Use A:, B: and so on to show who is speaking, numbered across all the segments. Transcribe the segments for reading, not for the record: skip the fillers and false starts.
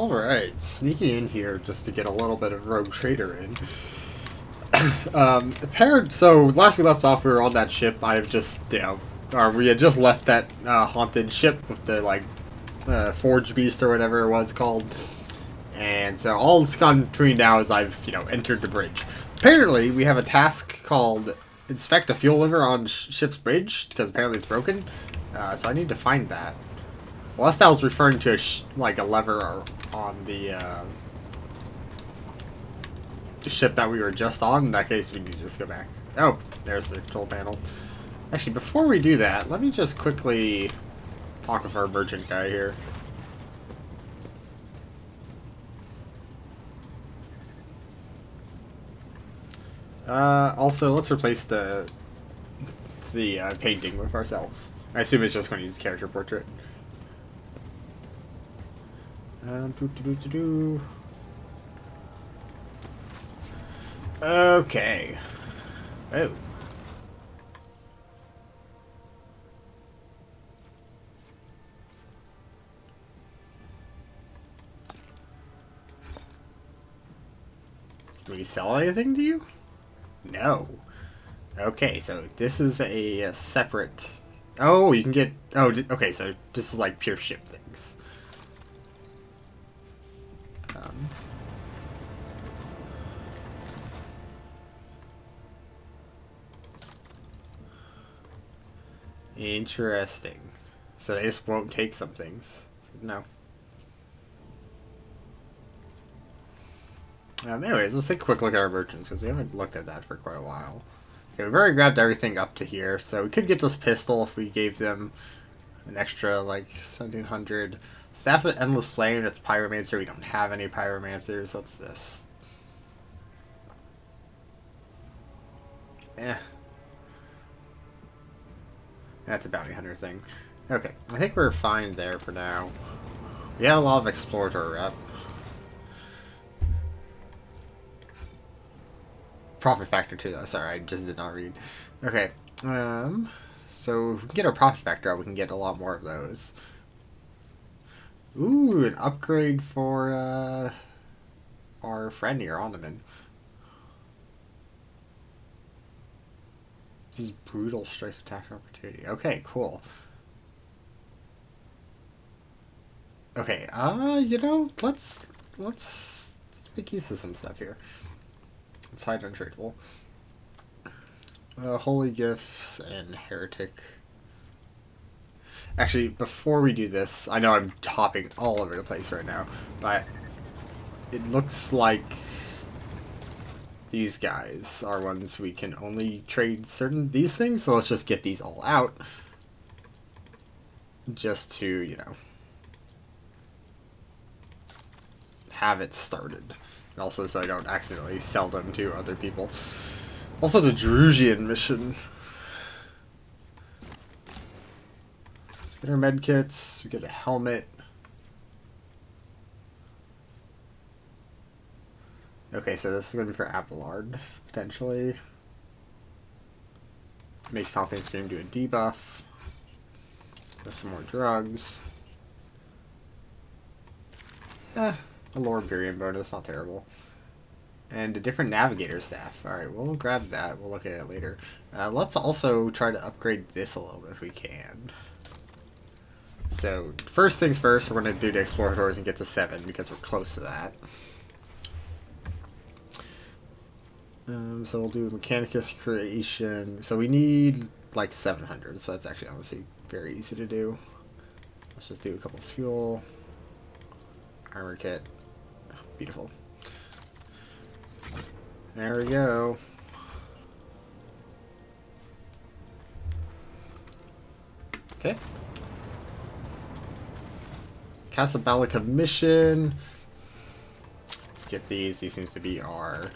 A: Alright, sneaking in here just to get a little bit of Rogue Trader in. So last we left off, we were on that ship. I've just, or we had just left that haunted ship with the, Forge Beast or whatever it was called. And so all that's gone between now is I've, entered the bridge. Apparently, we have a task called Inspect the Fuel Lever on ship's bridge, because apparently it's broken. So I need to find that. Well, that was referring to a lever on the ship that we were just on. In that case, we need to just go back. Oh, there's the control panel. Actually, before we do that, let me just quickly talk with our merchant guy here. Also, let's replace the painting with ourselves. I assume it's just going to use character portrait. Okay. Oh. Can we sell anything to you? No. Okay, so this is a separate... Oh, you can get... Oh, okay, so this is like pure ship things. Interesting. So they just won't take some things. No. Anyways, let's take a quick look at our merchants, because we haven't looked at that for quite a while. Okay, we've already grabbed everything up to here, so we could get this pistol if we gave them an extra, 1700. Staff of Endless Flame, that's Pyromancer. We don't have any Pyromancers. What's this? That's a bounty hunter thing. Okay, I think we're fine there for now. We have a lot of Explorator rep. Profit factor too, though. Sorry, I just did not read. Okay, so if we can get our profit factor up, we can get a lot more of those. Ooh, an upgrade for our friend here, Ornament. This is brutal strikes attack opportunity. Okay, cool. Okay, let's make use of some stuff here. Let's hide untradeable. Holy Gifts and Heretic. Actually, before we do this, I know I'm hopping all over the place right now, but it looks like these guys are ones we can only trade these things, so let's just get these all out. Just to, have it started. And also so I don't accidentally sell them to other people. Also the Drusian mission. Let's get our medkits, we get a helmet. Okay, so this is going to be for Abelard, potentially. Make Something Scream do a debuff. With some more drugs. A Lord Burian bonus, not terrible. And a different Navigator staff. Alright, we'll grab that. We'll look at it later. Let's also try to upgrade this a little bit if we can. So, first things first, we're going to do the Explorators and get to 7 because we're close to that. So we'll do Mechanicus Creation. So we need 700, so that's actually honestly very easy to do. Let's just do a couple of fuel. Armor kit. Beautiful. There we go. Okay. Casablanca mission. Let's get these. These seems to be our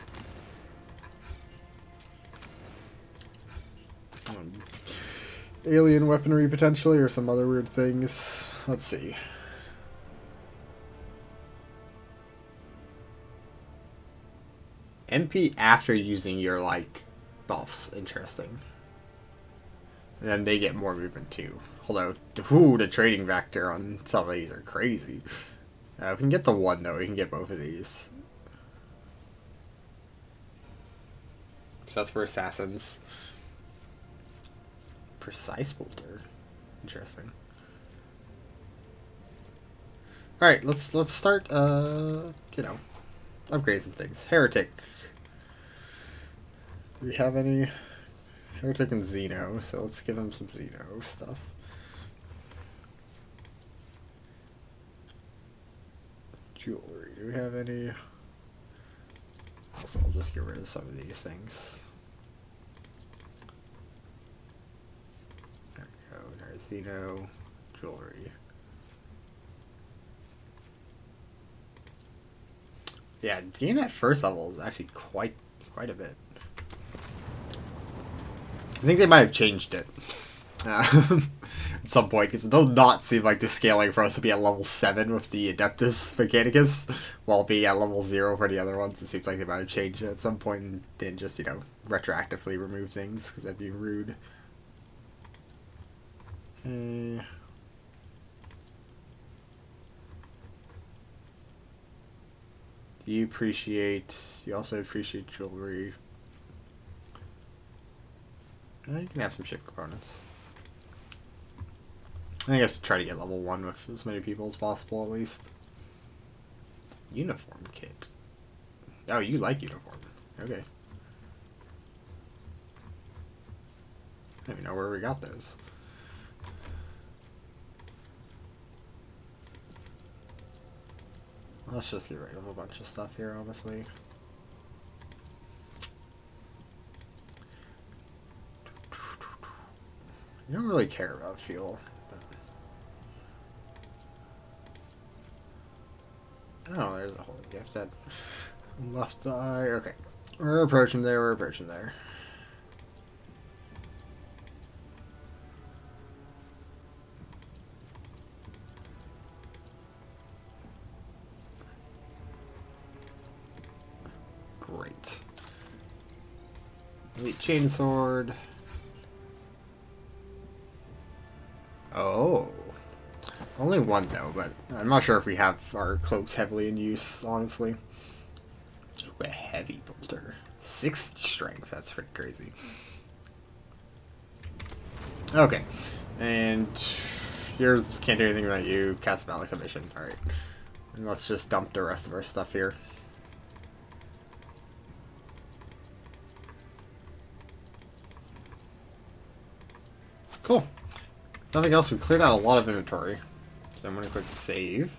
A: alien weaponry potentially, or some other weird things. Let's see. MP after using your buffs. Interesting. And then they get more movement too. Although, ooh, the trading vector on some of these are crazy. We can get the one, though. We can get both of these. So that's for assassins. Precise bolter. Interesting. Alright, let's start, you know, upgrade some things. Heretic. Do we have any? Heretic and Xeno, so let's give him some Xeno stuff. Jewelry. Do we have any? Also, I'll just get rid of some of these things. There we go. There's Xeno. Jewelry. Yeah, gain at first level is actually quite a bit. I think they might have changed it at some point, because it does not seem like the scaling for us to be at level 7 with the Adeptus Mechanicus, while being at level 0 for the other ones. It seems like they might have changed it at some point and didn't just, you know, retroactively remove things, because that'd be rude. Do you appreciate... You also appreciate jewelry. You can have some ship components. I think I have to try to get level 1 with as many people as possible, at least. Uniform kit. Oh, you like uniform. Okay. I don't even know where we got those. Let's just get rid of a bunch of stuff here, honestly. You don't really care about fuel, but... Oh, there's a holy gift at left eye. Okay. We're approaching there, we're approaching there. Great. Elite chainsword. Oh. Only one, though, but I'm not sure if we have our cloaks heavily in use, honestly. Ooh, a heavy bolter. 6 strength, that's pretty crazy. Okay. And yours can't do anything about you. Cast Valor Commission. Alright. And let's just dump the rest of our stuff here. Cool. Nothing else. We cleared out a lot of inventory. So I'm going to click save.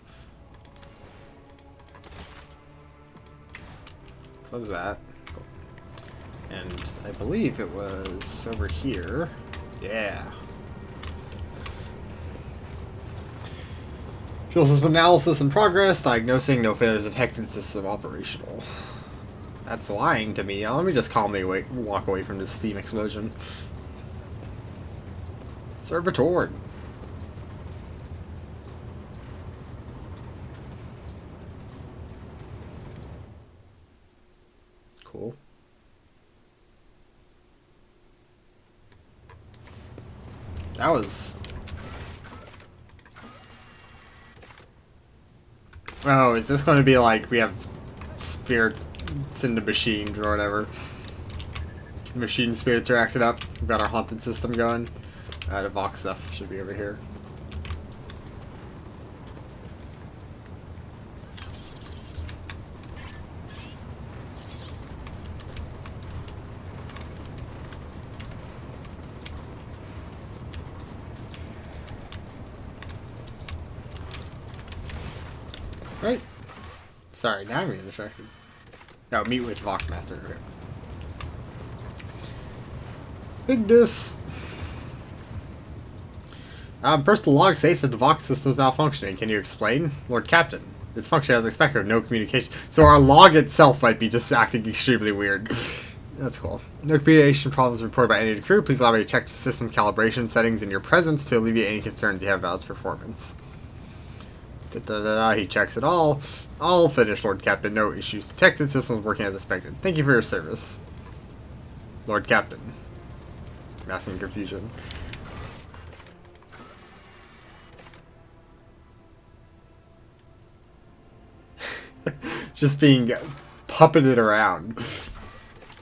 A: Close that. Cool. And I believe it was over here. Yeah. Fuel system analysis in progress. Diagnosing. No failures detected. System operational. That's lying to me. Let me just calmly walk away from this steam explosion. Servitor. Cool. That was... Oh, is this going to be like we have spirits in the machines or whatever? Machine spirits are acting up. We've got our haunted system going. The Vox stuff should be over here. Right? Sorry, now I'm getting distracted. No, meet with Vox Master. Okay. Ignis! Personal log states that the Vox system is malfunctioning. Can you explain? Lord Captain, it's functioning as expected, no communication. So our log itself might be just acting extremely weird. That's cool. No communication problems reported by any of the crew. Please allow me to check system calibration settings in your presence to alleviate any concerns you have about its performance. He checks it all. All finished, Lord Captain. No issues detected. System is working as expected. Thank you for your service. Lord Captain. Massing confusion. Just being puppeted around.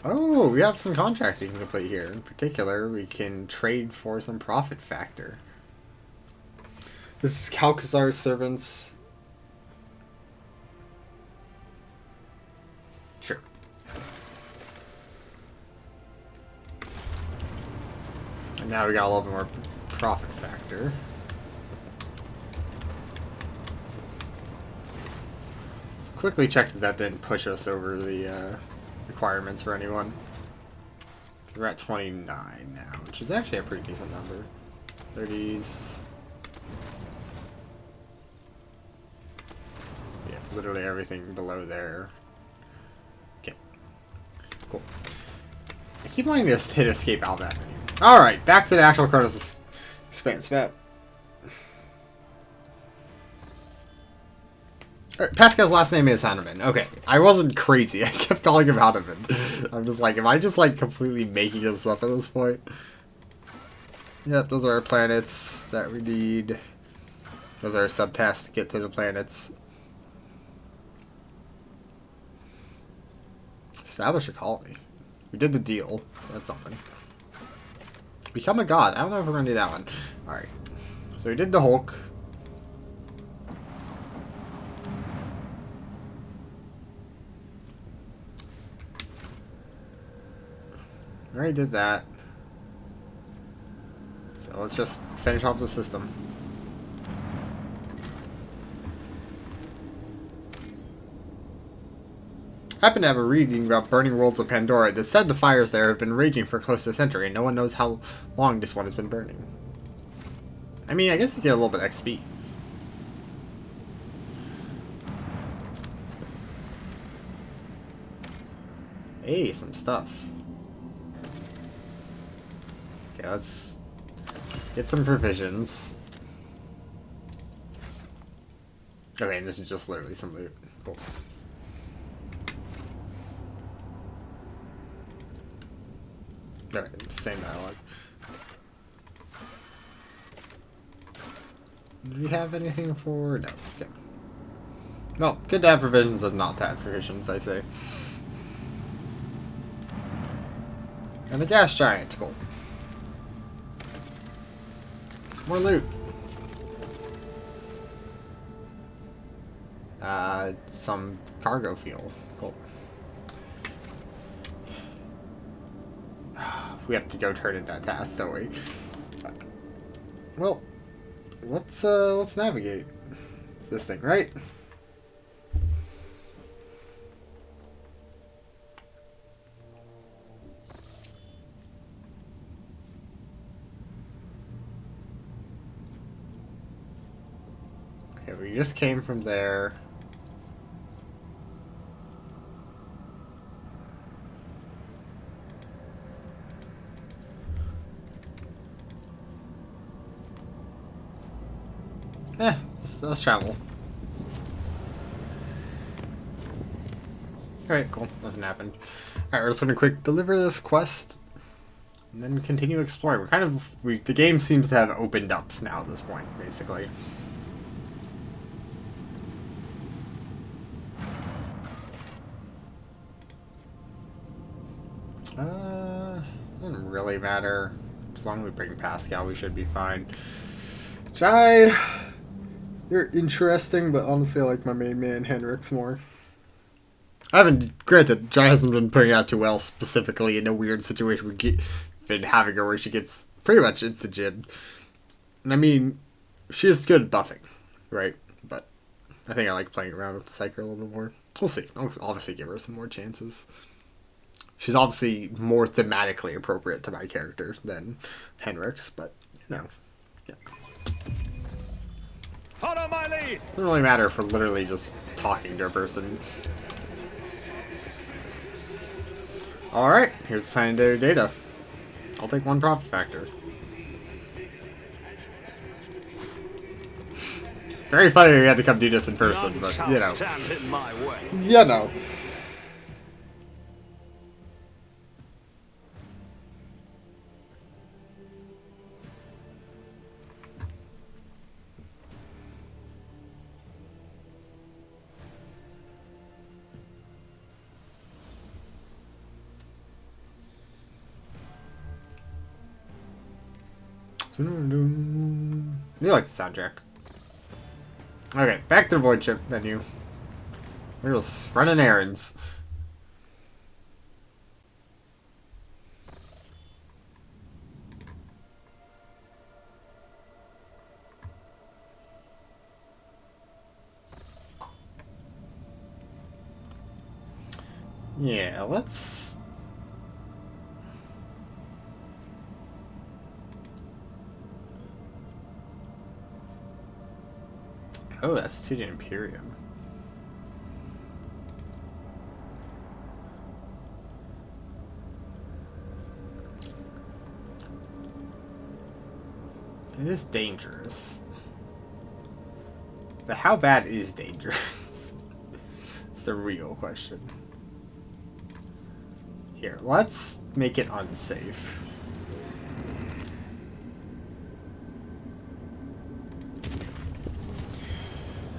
A: Oh, we have some contracts we can complete here. In particular, we can trade for some profit factor. This is Calcazar's servants. Sure. And now we got a little bit more profit factor. Let's quickly check that that didn't push us over the requirements for anyone. We're at 29 now, which is actually a pretty decent number. 30s. Yeah, literally everything below there. Okay. Cool. I keep wanting to hit escape out that menu. Alright, back to the actual Kronos Expanse map. Pascal's last name is Hanneman. Okay, I wasn't crazy. I kept calling him Hanneman. I'm just like, am I just like completely making this up at this point? Yep, those are our planets that we need. Those are our subtasks to get to the planets. Establish a colony. We did the deal. That's something. Become a god. I don't know if we're going to do that one. Alright. So we did the Hulk. Already did that. So let's just finish off the system. I happen to have a reading about burning worlds of Pandora. It is said the fires there have been raging for close to a century, and no one knows how long this one has been burning. I mean, I guess you get a little bit XP. Hey, some stuff. Okay, let's get some provisions. Okay, and this is just literally some loot. Cool. Okay, same dialogue. Do we have anything for... No. Okay. No, good to have provisions and not to have provisions, I say. And the gas giant. Cool. More loot. Some cargo fuel. Cool. We have to go turn in that task, don't we? Well, let's navigate. It's this thing, right? Okay, we just came from there. Let's travel. Alright, cool. Nothing happened. Alright, we're just gonna quick deliver this quest and then continue exploring. We're kind of the game seems to have opened up now at this point, basically. Doesn't really matter. As long as we bring Pascal, we should be fine. Jai, you're interesting, but honestly, I like my main man, Henrik's, more. I haven't, granted, Jai hasn't been putting out too well, specifically in a weird situation we've been having her where she gets pretty much insta-gin. And I mean, she is good at buffing, right? But I think I like playing around with the Psyker a little bit more. We'll see. I'll obviously give her some more chances. She's obviously more thematically appropriate to my character than Henrik's, but, you know, yeah.
B: Follow my lead.
A: Doesn't really matter if we're literally just talking to a person. Alright, here's the planetary data. I'll take one profit factor. Very funny we had to come do this in person, but, you know. You know. You like the soundtrack. Okay, back to the void ship menu. We're just running errands. Yeah, let's... Oh, that's to the Imperium. It is dangerous. But how bad is dangerous? It's the real question. Here, let's make it unsafe.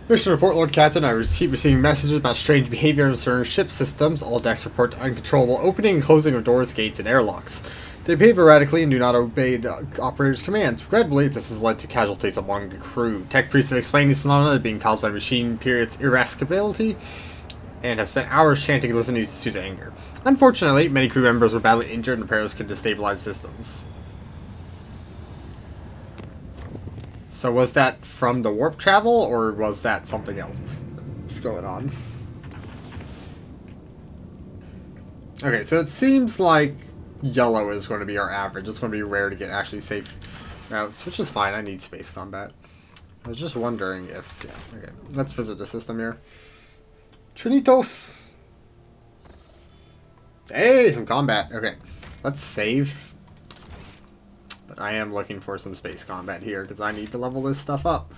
A: Mission report, Lord Captain. I receiving messages about strange behavior in certain ship systems. All decks report uncontrollable opening and closing of doors, gates, and airlocks. They behave erratically and do not obey the operator's commands. Regrettably, this has led to casualties among the crew. Tech priests have explained these phenomena as being caused by machine period's irascibility, and have spent hours chanting listening to soothe anger. Unfortunately, many crew members were badly injured and repairs could destabilize systems. So was that from the warp travel, or was that something else? What's going on? Okay, so it seems like yellow is going to be our average. It's going to be rare to get actually safe routes, which is fine. I need space combat. I was just wondering if... Yeah, okay. Let's visit the system here. Trinitos! Hey, some combat. Okay, let's save. But I am looking for some space combat here, because I need to level this stuff up.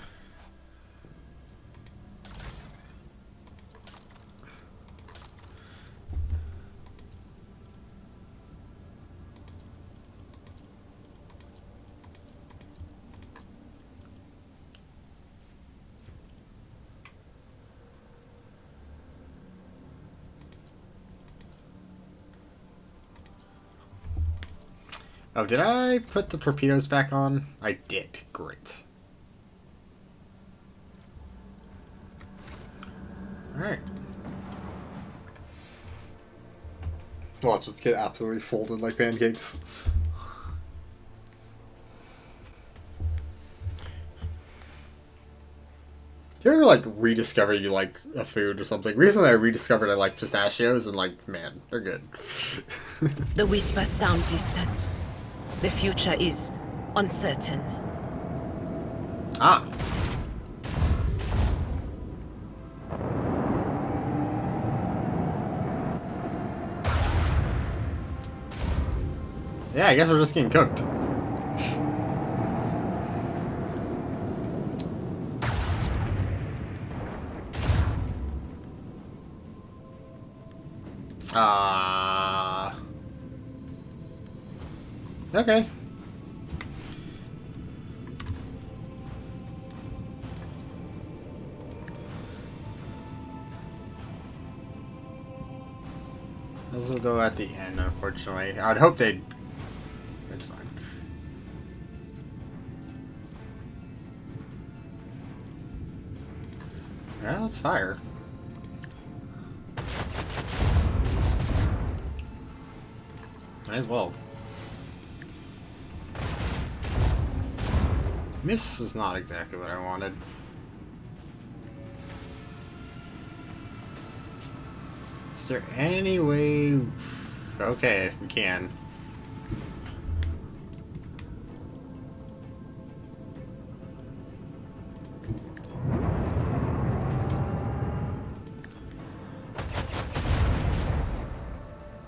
A: Oh, did I put the torpedoes back on? I did. Great. Alright. Well, I'll just get absolutely folded like pancakes. Do you ever, like, rediscover you like a food or something? Recently I rediscovered I like pistachios, and, like, man, they're good.
B: The whispers sound distant. The future is uncertain.
A: Ah. Yeah, I guess we're just getting cooked. Okay. This will go at the end, unfortunately. I'd hope they'd... It's fine. Yeah, let's fire. Might as well. Miss is not exactly what I wanted. Is there any way... Okay, we can.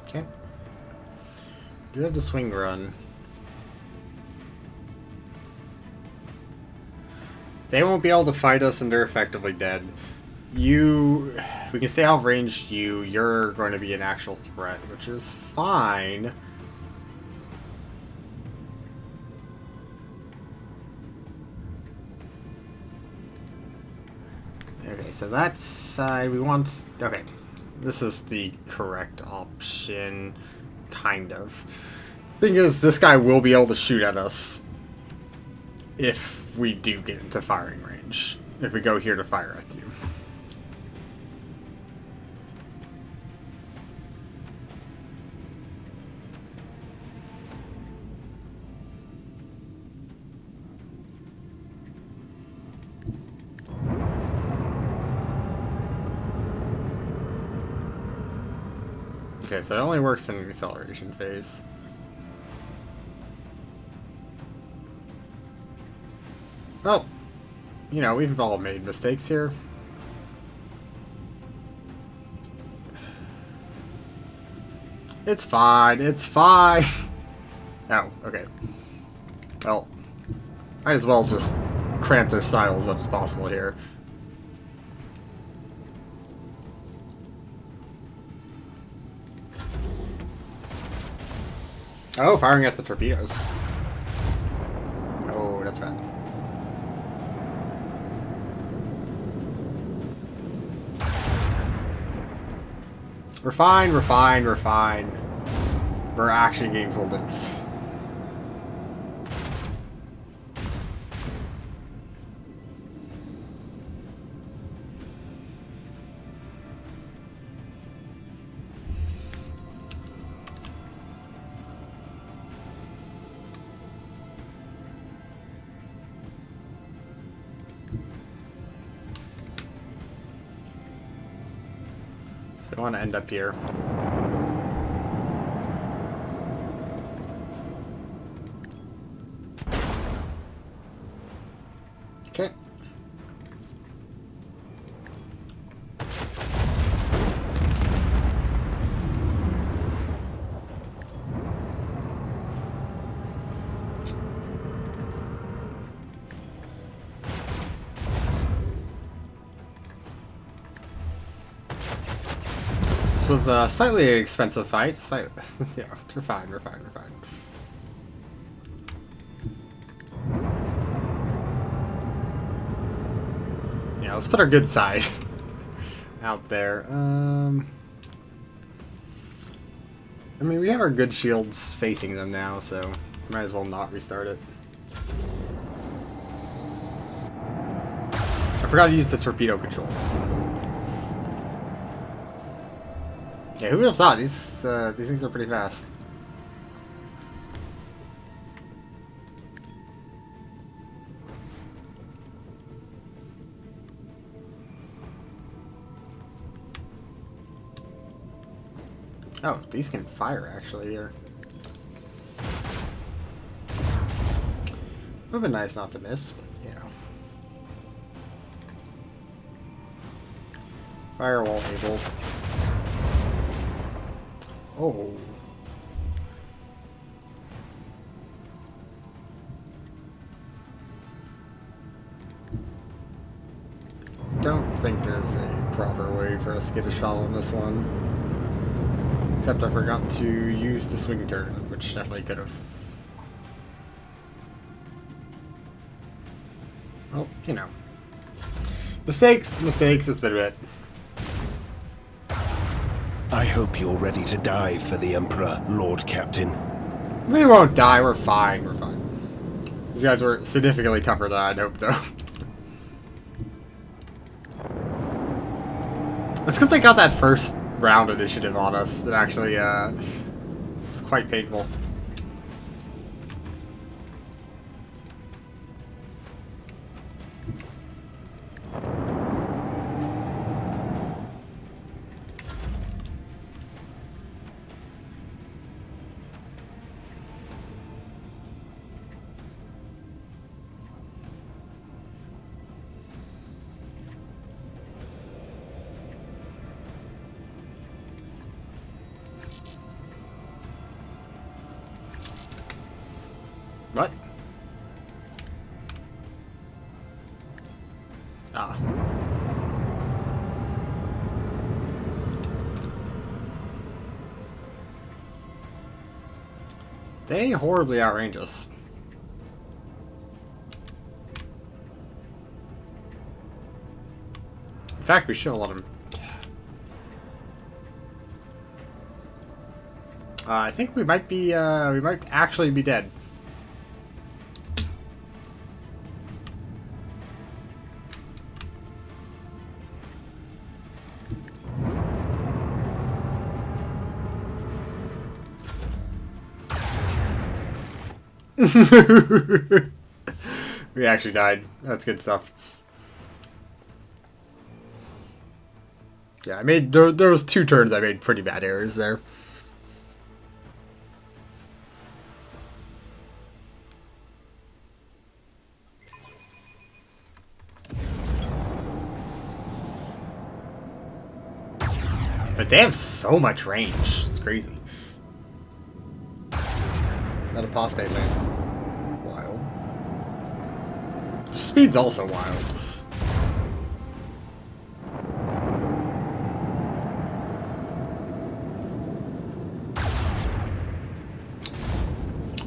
A: Okay. Do you have the swing run? They won't be able to fight us, and they're effectively dead. We can stay out of range. You're going to be an actual threat, which is fine. Okay, so that side we want. Okay, this is the correct option, kind of. Thing is, this guy will be able to shoot at us. if we do get into firing range. If we go here to fire at you. Okay, so it only works in an acceleration phase. Well, you know, we've all made mistakes here. It's fine, it's fine. Oh, okay. Well, might as well just cramp their style as much as possible here. Oh, firing at the torpedoes. Oh, that's bad. We're fine, we're fine, we're fine. We're actually getting folded. I want to end up here. Okay. This was a slightly expensive fight. Yeah, we're fine, we're fine, we're fine. Yeah, let's put our good side out there. I mean, we have our good shields facing them now, so might as well not restart it. I forgot to use the torpedo control. Yeah, who would have thought? These things are pretty fast. Oh, these can fire actually here. Would have been nice not to miss, but you know. Firewall able. Oh. Don't think there's a proper way for us to get a shot on this one. Except I forgot to use the swing turn, which definitely could have. Well, you know. Mistakes, it's been a bit.
C: I hope you're ready to die for the Emperor, Lord Captain.
A: We won't die, we're fine, we're fine. These guys were significantly tougher than I'd hoped, though. It's because they got that first round initiative on us that actually, it's quite painful. What? Ah. They horribly outrange us. In fact, we should have let them. I think we might be, we might actually be dead. We actually died. That's good stuff. Yeah, I made there was 2 turns I made pretty bad errors there. But they have so much range. It's crazy. That apostate lance. Wild. Speed's also wild.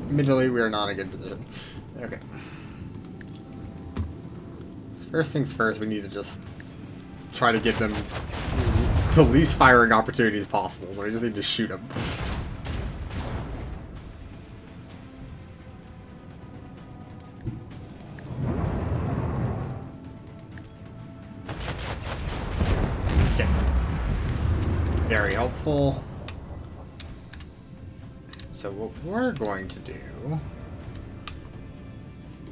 A: Admittedly, we are not in a good position. Okay. First things first, we need to just try to give them the least firing opportunities possible. So we just need to shoot them. Okay. Very helpful. So what we're going to do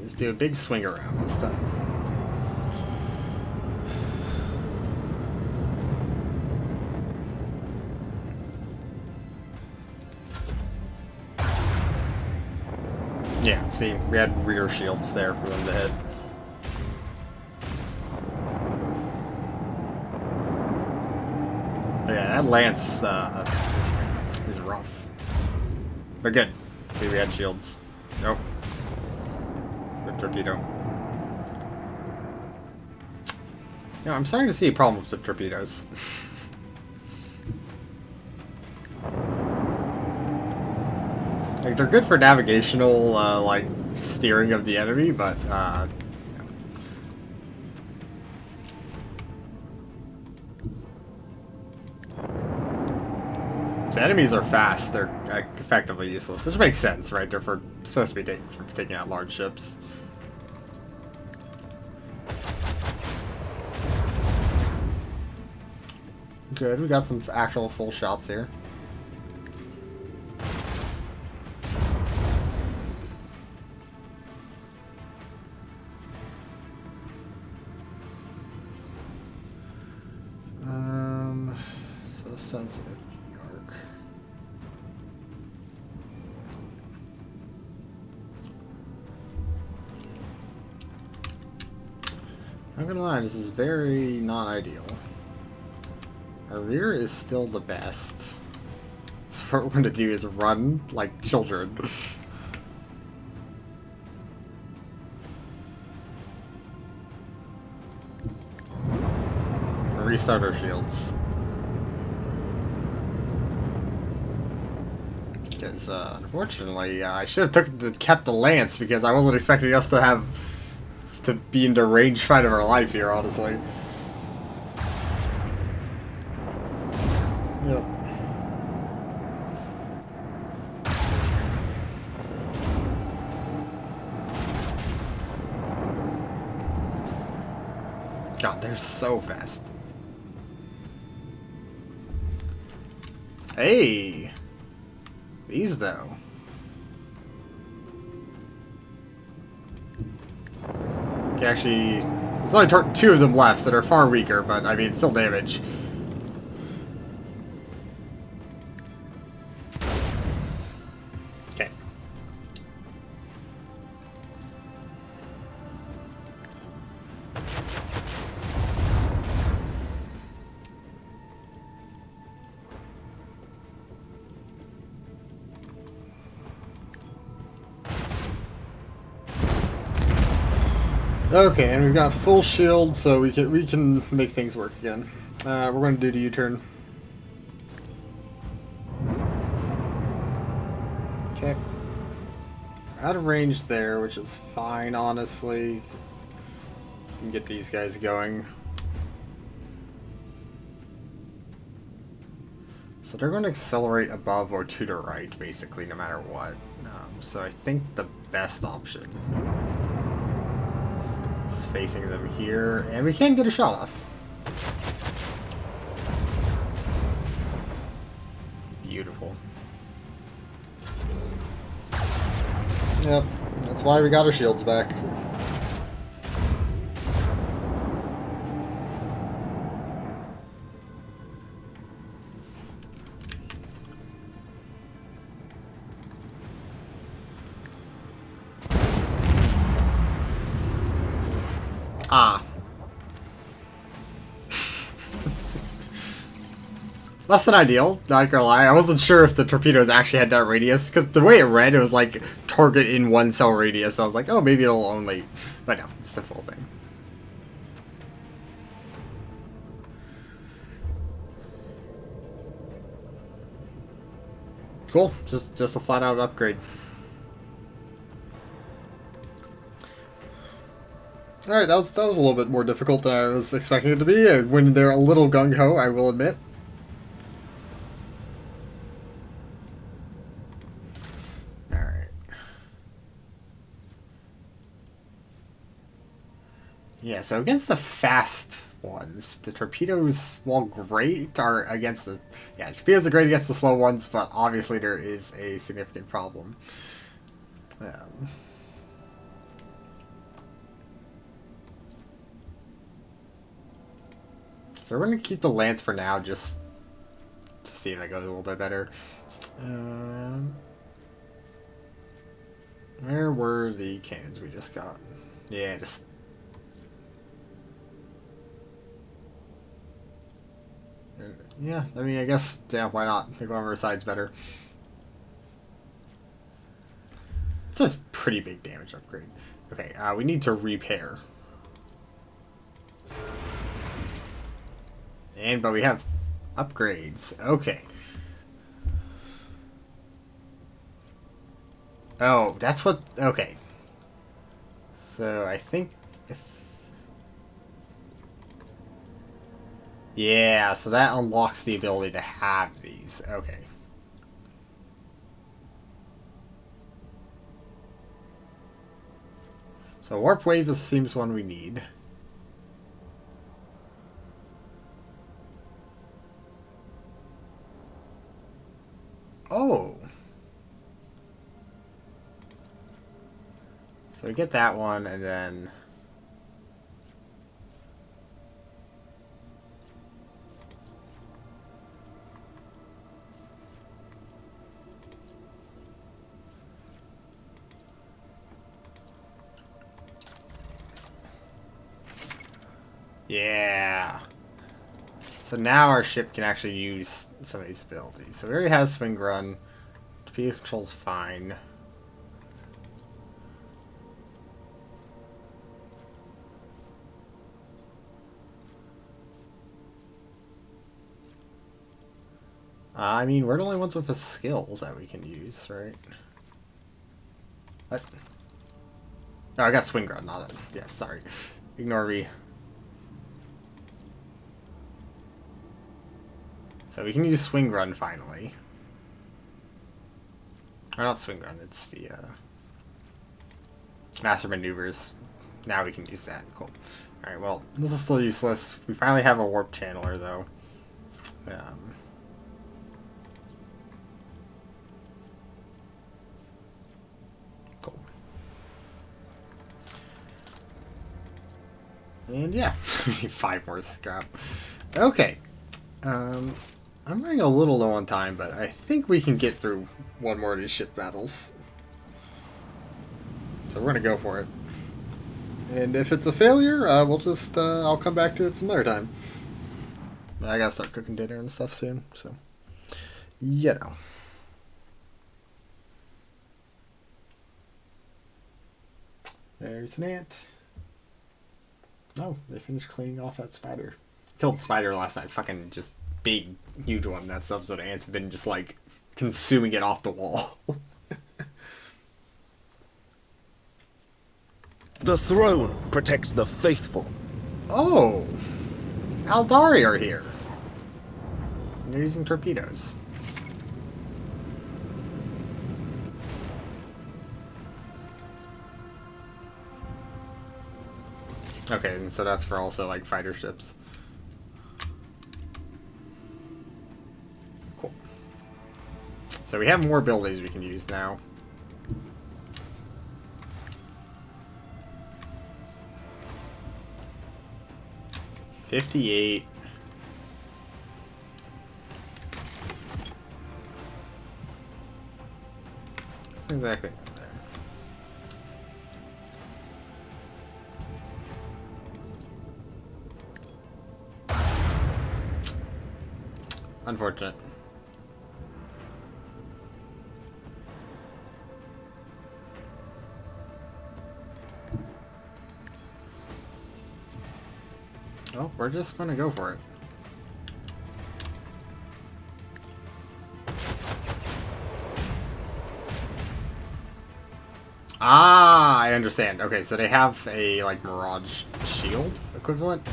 A: is do a big swing around this time. Yeah, see, we had rear shields there for them to hit. But yeah, that lance is rough. They're good. See, we had shields. Nope. Good torpedo. Yeah, I'm starting to see a problem with the torpedoes. Like, they're good for navigational, like, steering of the enemy, but, if the enemies are fast, they're effectively useless, which makes sense, right? They're supposed to be taking out large ships. Good, we got some actual full shots here. So sensitive. Dark. I'm gonna lie, this is very not ideal. Our rear is still the best. So what we're gonna do is run like children. And restart our shields. Because unfortunately, I should have kept the lance because I wasn't expecting us to be in the range fight of our life here, honestly. Yep. God, they're so fast. Hey! These, though. Okay, actually, there's only 2 of them left that are far weaker, but, I mean, still damage. Okay. Okay, and we've got full shield, so we can make things work again. We're going to do the U-turn. Okay. Out of range there, which is fine, honestly. We can get these guys going. So they're going to accelerate above or to the right, basically, no matter what. So I think the best option is facing them here, and we can get a shot off. Beautiful. Yep, that's why we got our shields back. Ah. Less than ideal, not gonna lie. I wasn't sure if the torpedoes actually had that radius, because the way it read, it was like target in 1 cell radius, so I was like, oh, maybe it'll only... But no, it's the full thing. Cool, just a flat-out upgrade. Alright, that was a little bit more difficult than I was expecting it to be. When they're a little gung-ho, I will admit. Alright. Yeah, so against the fast ones, the torpedoes, while great, are against the... Yeah, torpedoes are great against the slow ones, but obviously there is a significant problem. So we're going to keep the lance for now, just to see if that goes a little bit better. Where were the cannons we just got? Yeah, just... Yeah, I mean, I guess, yeah, why not? Make one of our sides better. It's a pretty big damage upgrade. Okay, we need to repair. But we have upgrades. Okay. Oh, that's what... Okay. So, I think if... Yeah, so that unlocks the ability to have these. Okay. So, Warp Wave seems one we need. Oh. So we get that one, and then... Yeah. So now our ship can actually use some of these abilities. So we already have Swing Run. Torpedo control's fine. I mean, we're the only ones with a skill that we can use, right? What? Oh, I got Swing Run, not it. Yeah, sorry. Ignore me. So we can use Swing Run finally. Or not Swing Run, it's the Master Maneuvers. Now we can use that. Cool. Alright, well, this is still useless. We finally have a Warp Channeler, though. Cool. And yeah, we need 5 more scrap. Okay. I'm running a little low on time, but I think we can get through one more of these ship battles. So we're going to go for it. And if it's a failure, we'll just, I'll come back to it some other time. I gotta start cooking dinner and stuff soon, so, you know. There's an ant. Oh, they finished cleaning off that spider. Killed the spider last night, fucking just big, huge one. That stuff, so the ants have been just, like, consuming it off the wall.
C: The throne protects the faithful.
A: Oh! Aldari are here. And they're using torpedoes. Okay, and so that's for also, like, fighter ships. Cool. So we have more abilities we can use now. 58. Exactly. Unfortunate. Well, we're just gonna go for it. Ah, I understand. Okay, so they have a, like, Mirage Shield equivalent?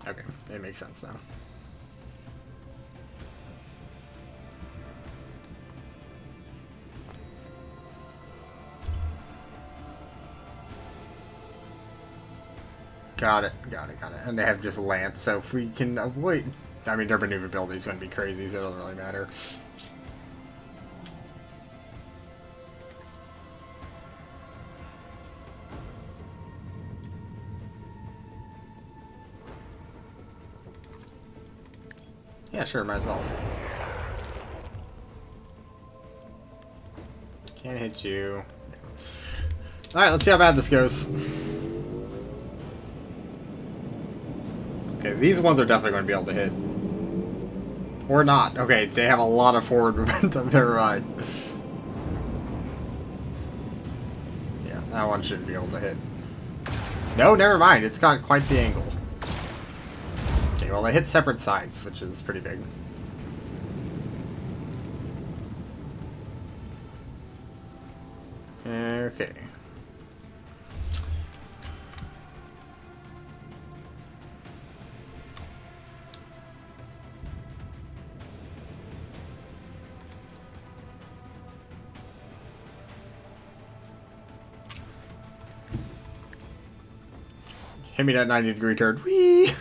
A: Okay, it makes sense now. Got it, got it, got it. And they have just Lance, so if we can avoid... I mean, their maneuverability is going to be crazy, so it doesn't really matter. Yeah, sure, might as well. Can't hit you. Alright, let's see how bad this goes. Okay, these ones are definitely going to be able to hit. Or not. Okay, they have a lot of forward momentum. Never mind. Yeah, that one shouldn't be able to hit. No, never mind. It's got quite the angle. Okay, well, they hit separate sides, which is pretty big. Okay. Hit me that 90-degree turn. Whee!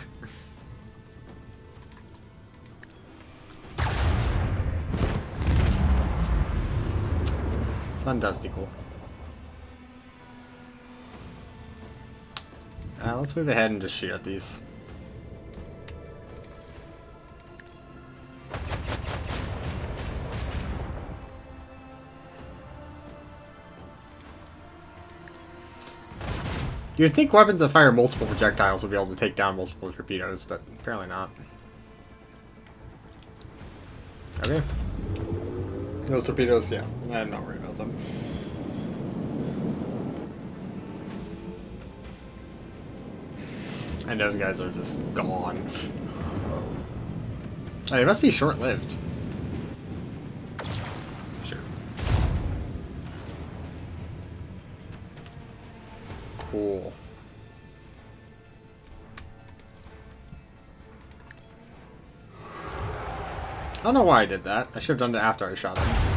A: Fantastical. Let's move ahead and just shoot at these. You'd think weapons that fire multiple projectiles would be able to take down multiple torpedoes, but apparently not. Okay. Those torpedoes, yeah, I'm not worried about them. And those guys are just gone. Oh, they must be short-lived. Sure. Cool. I don't know why I did that. I should have done it after I shot him.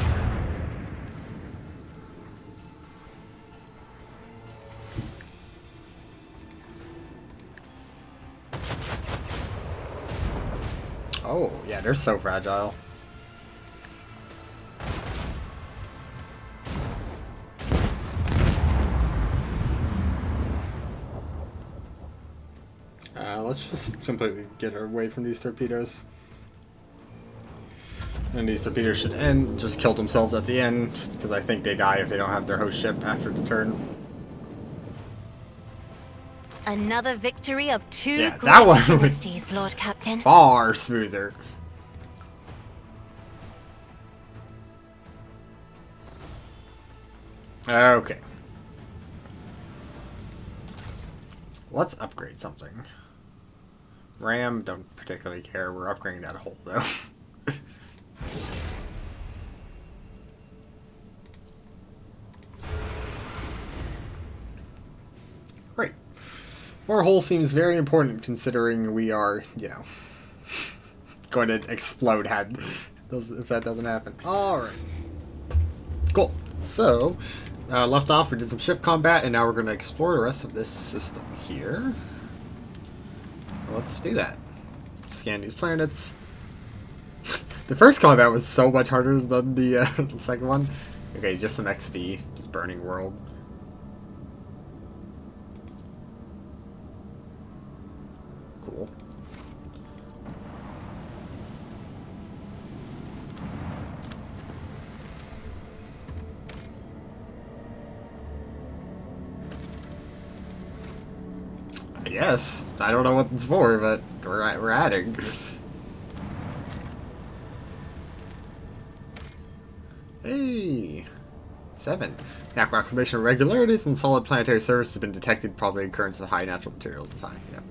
A: Oh, yeah, they're so fragile. Let's just completely get away from these torpedoes. And these torpedoes should end. Just kill themselves at the end, because I think they die if they don't have their host ship after the turn.
D: Another victory of two
A: Yeah,
D: great
A: that one was
D: dynasties, Lord Captain.
A: far smoother. Okay. Let's upgrade something. Ram, don't particularly care. We're upgrading that hull, though. Great. More hull seems very important considering we are, you know, going to explode if that doesn't happen. Alright. Cool. So, left off, we did some ship combat, and now we're going to explore the rest of this system here. Let's do that. Scan these planets. The first combat was so much harder than the second one. Okay, just some XP. Just burning world. guess. I don't know what it's for, but we're adding. Hey! 7. Natural acclimation irregularities and solid planetary surface have been detected, probably occurrence of high natural materials design. Yep.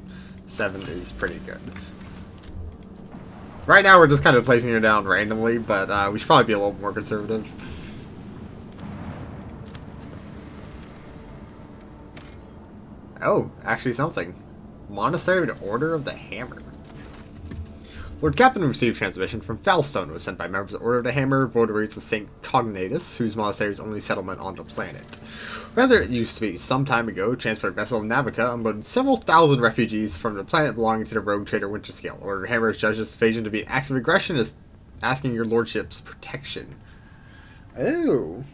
A: 7 is pretty good. Right now we're just kind of placing her down randomly, but we should probably be a little more conservative. Oh, actually something. Monastery of the Order of the Hammer. Lord Captain received transmission from Falstone, was sent by members of the Order of the Hammer, votaries of St. Cognatus, whose monastery is only settlement on the planet. Rather, it used to be some time ago, transport vessel Navica unloaded several thousand refugees from the planet belonging to the rogue trader Winterscale. Order of the Hammer has judged this invasion to be an act of aggression, is asking your lordship's protection. Oh.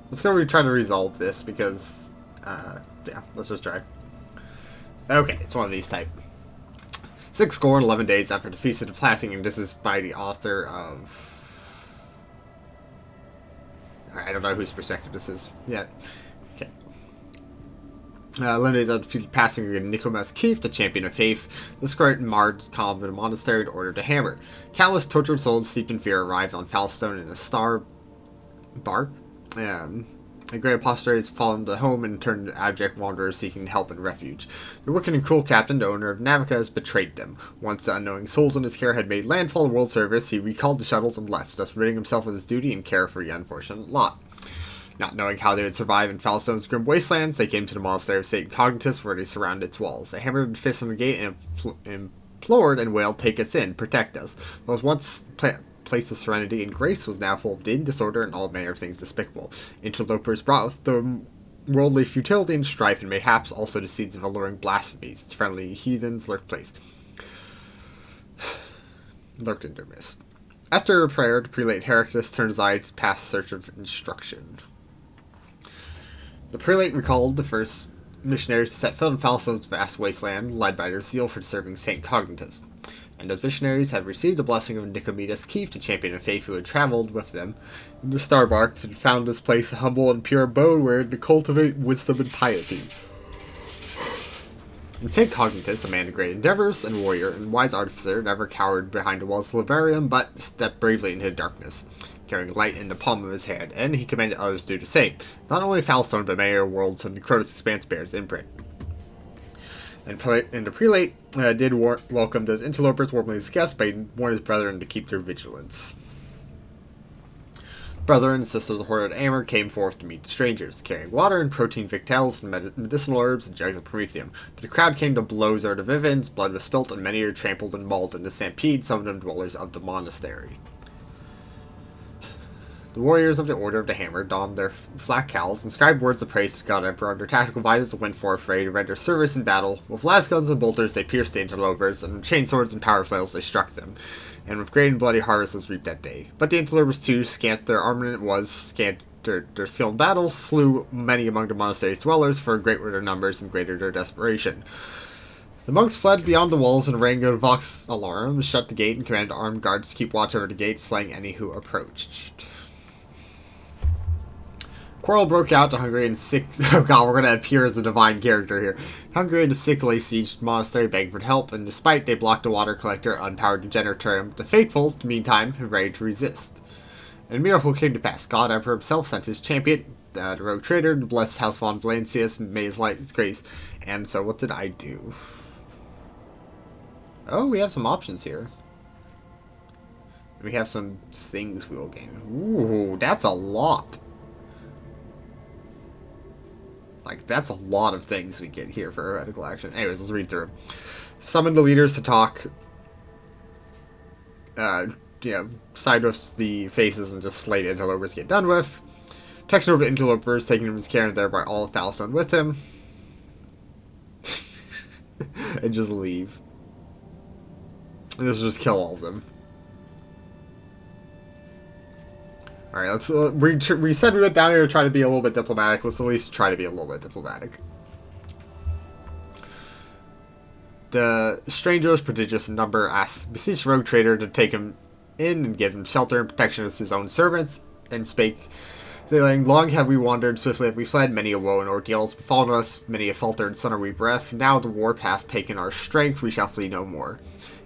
A: Let's go try to resolve this because, yeah, let's just try. Okay, it's one of these type. 6 score and 11 days after the Feast of the Passing, and this is by the author of... I don't know whose perspective this is yet. Okay. 11 days after the passing of Nicomas Keefe, the champion of faith, the scarlet marred calm of the monastery to order to hammer. Countless tortured souls steeped in fear arrived on Falstone in a star bark. A great apostate has fallen to home and turned to abject wanderers seeking help and refuge. The wicked and cruel captain, the owner of Navica, has betrayed them. Once the unknowing souls in his care had made landfall of world service, he recalled the shuttles and left, thus ridding himself of his duty and care for the unfortunate lot. Not knowing how they would survive in Falstone's grim wastelands, they came to the monastery of St. Cognatus, where they surrounded its walls. They hammered a fist on the gate and implored and wailed, "Take us in, protect us." What was once place of serenity and grace was now full of din, disorder, and all manner of things despicable. Interlopers brought the worldly futility and strife, and mayhaps also the seeds of alluring blasphemies. Its friendly heathens lurked in their midst. After a prayer, the prelate Heracles turned his eyes past search of instruction. The prelate recalled the first missionaries to set foot on Falstone's vast wasteland, led by their zeal for serving St. Cognatus. And those missionaries had received the blessing of Nicomedes Keefe, the champion of faith who had traveled with them in the Starbark and found this place a humble and pure abode where to cultivate wisdom and piety. In St. Cognatus, a man of great endeavors, and warrior, and wise artificer, never cowered behind the walls of Livarium, but stepped bravely into the darkness, carrying light in the palm of his hand, and he commanded others to do the same. Not only Falstone, but many other worlds and the Kronos Expanse bears imprint. And the prelate did welcome those interlopers warmly as guests, but he warned his brethren to keep their vigilance. Brethren and sisters of the Horde of Amber came forth to meet the strangers, carrying water and protein victuals and medicinal herbs and jugs of promethium. But the crowd came to blows over the Vivens, blood was spilt, and many are trampled and mauled in the stampede, some of them dwellers of the monastery. The warriors of the Order of the Hammer donned their flak cowls, inscribed words of praise to God Emperor. Their tactical visors went forth ready to render service in battle. With lasguns and bolters they pierced the interlopers, and with chainswords and power flails they struck them. And with great and bloody harvests was reaped that day. But the interlopers too, scant their armament was, scant their skill in battle, slew many among the monastery's dwellers, for great were their numbers and greater their desperation. The monks fled beyond the walls and rang a vox alarm, shut the gate, and commanded armed guards to keep watch over the gate, slaying any who approached. Quarrel broke out. The hungry and sick... Oh god, we're gonna appear as the divine character here. Hungry and the sick lay siege to the monastery, begging for help, and despite they blocked the water collector, unpowered the generatorium, the faithful, in the meantime, were ready to resist. And a miracle came to pass. God Emperor himself sent his champion, the rogue trader, to bless House von Valancius, may his light, his grace. And so what did I do? Oh, we have some options here. We have some things we will gain. Ooh, that's a lot. Like, that's a lot of things we get here for heretical action. Anyways, let's read through. Summon the leaders to talk. Side with the faces and just slay the interlopers to get done with. Protection over the interlopers, taking him his care, and thereby all of Falstone with him. And just leave. And this will just kill all of them. Alright, let's. We said we went down here to try to be a little bit diplomatic. Let's at least try to be a little bit diplomatic. The strangers, prodigious in number, asked beseech rogue trader to take him in and give him shelter and protection as his own servants, and spake, saying, long have we wandered, swiftly have we fled, many a woe and ordeals befallen us, many a faltered son are we bereft, now the war path taken our strength, we shall flee no more.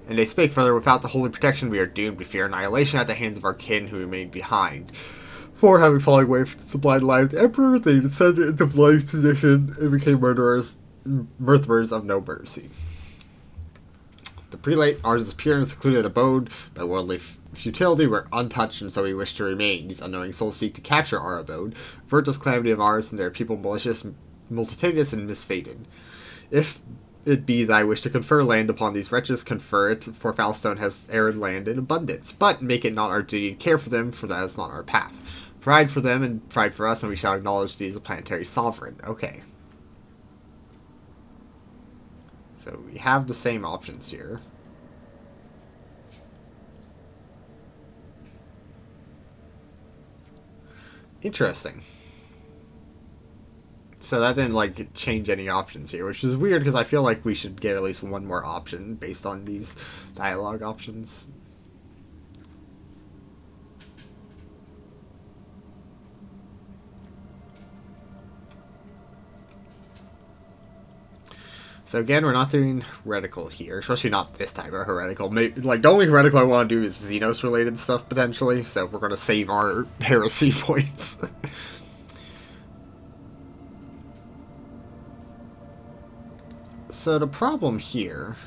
A: And they spake further, without the holy protection we are doomed, we fear annihilation at the hands of our kin who remain behind. For having fallen away from the sublime life of the Emperor, they descended into bloody sedition and became murderers of no mercy. The prelate, ours is pure and secluded abode by worldly futility, we're untouched, and so we wish to remain. These unknowing souls seek to capture our abode, avert this calamity of ours, and their people malicious, multitudinous, and misfated. If it be thy wish to confer land upon these wretches, confer it, for Foulstone has arid land in abundance, but make it not our duty to care for them, for that is not our path. Provide for them, and provide for us, and we shall acknowledge thee as a planetary sovereign. Okay. So we have the same options here. Interesting. So that didn't, like, change any options here, which is weird because I feel like we should get at least one more option based on these dialogue options. So again, we're not doing heretical here, especially not this type of heretical. Maybe, like, the only heretical I want to do is Xenos-related stuff, potentially, so we're going to save our heresy points. So the problem here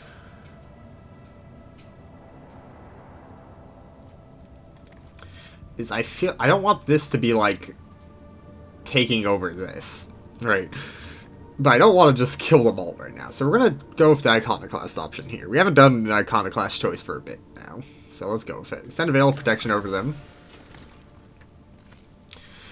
A: is I don't want this to be, like, taking over this, right? But I don't want to just kill them all right now. So we're going to go with the Iconoclast option here. We haven't done an Iconoclast choice for a bit now. So let's go with it. Extend a veil of protection over them.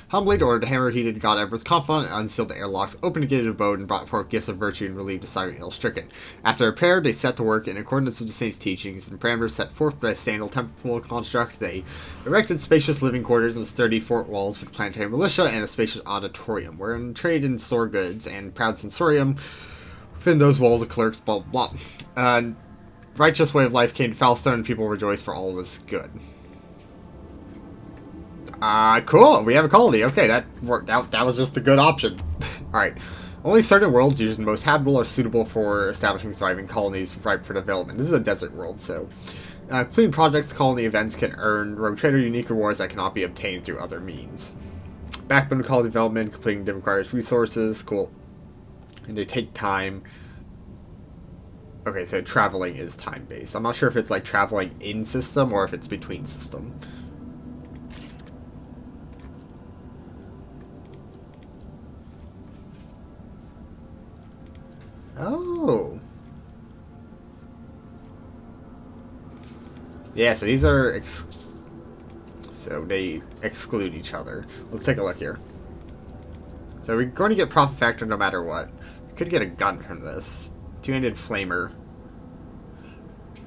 A: Humbly ordered the hammer-heated God Emperor's confidant and unsealed the airlocks, opened the gated abode, and brought forth gifts of virtue and relieved the silent ill-stricken. After repair, they set to work in accordance with the saints' teachings and parameters set forth by a Sandal temple construct. They erected spacious living quarters and sturdy fort walls for the planetary militia and a spacious auditorium, wherein trade and store goods and proud sensorium within those walls of clerks, blah blah blah. Righteous way of life came to Foulstone, and people rejoiced for all was good. Cool. We have a colony. Okay, that worked out. That was just a good option. Alright. Only certain worlds, usually the most habitable, are suitable for establishing surviving colonies ripe for development. This is a desert world, so... completing projects, colony events can earn Rogue Trader unique rewards that cannot be obtained through other means. Backbone of colony development, completing them requires resources. Cool. And they take time. Okay, so traveling is time-based. I'm not sure if it's like traveling in system or if it's between system. Oh. Yeah, so these are... so they exclude each other. Let's take a look here. So we're going to get profit factor no matter what. We could get a gun from this. Two-handed flamer.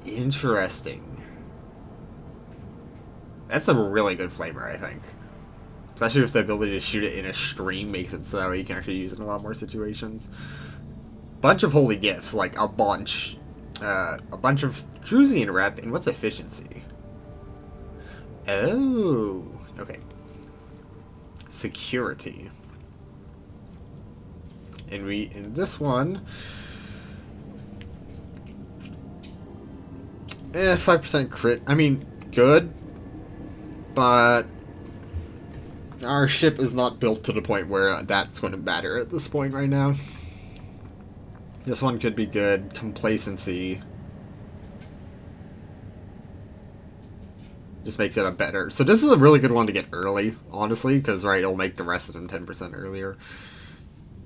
A: Interesting. That's a really good flamer, I think. Especially with the ability to shoot it in a stream makes it so that way you can actually use it in a lot more situations. Bunch of holy gifts, like a bunch of Drusian rep, and what's efficiency? Oh, okay. Security. And in this one, 5% crit. I mean, good, but our ship is not built to the point where that's going to matter at this point right now. This one could be good. Complacency. Just makes it a better... So this is a really good one to get early, honestly, because, right, it'll make the rest of them 10% earlier.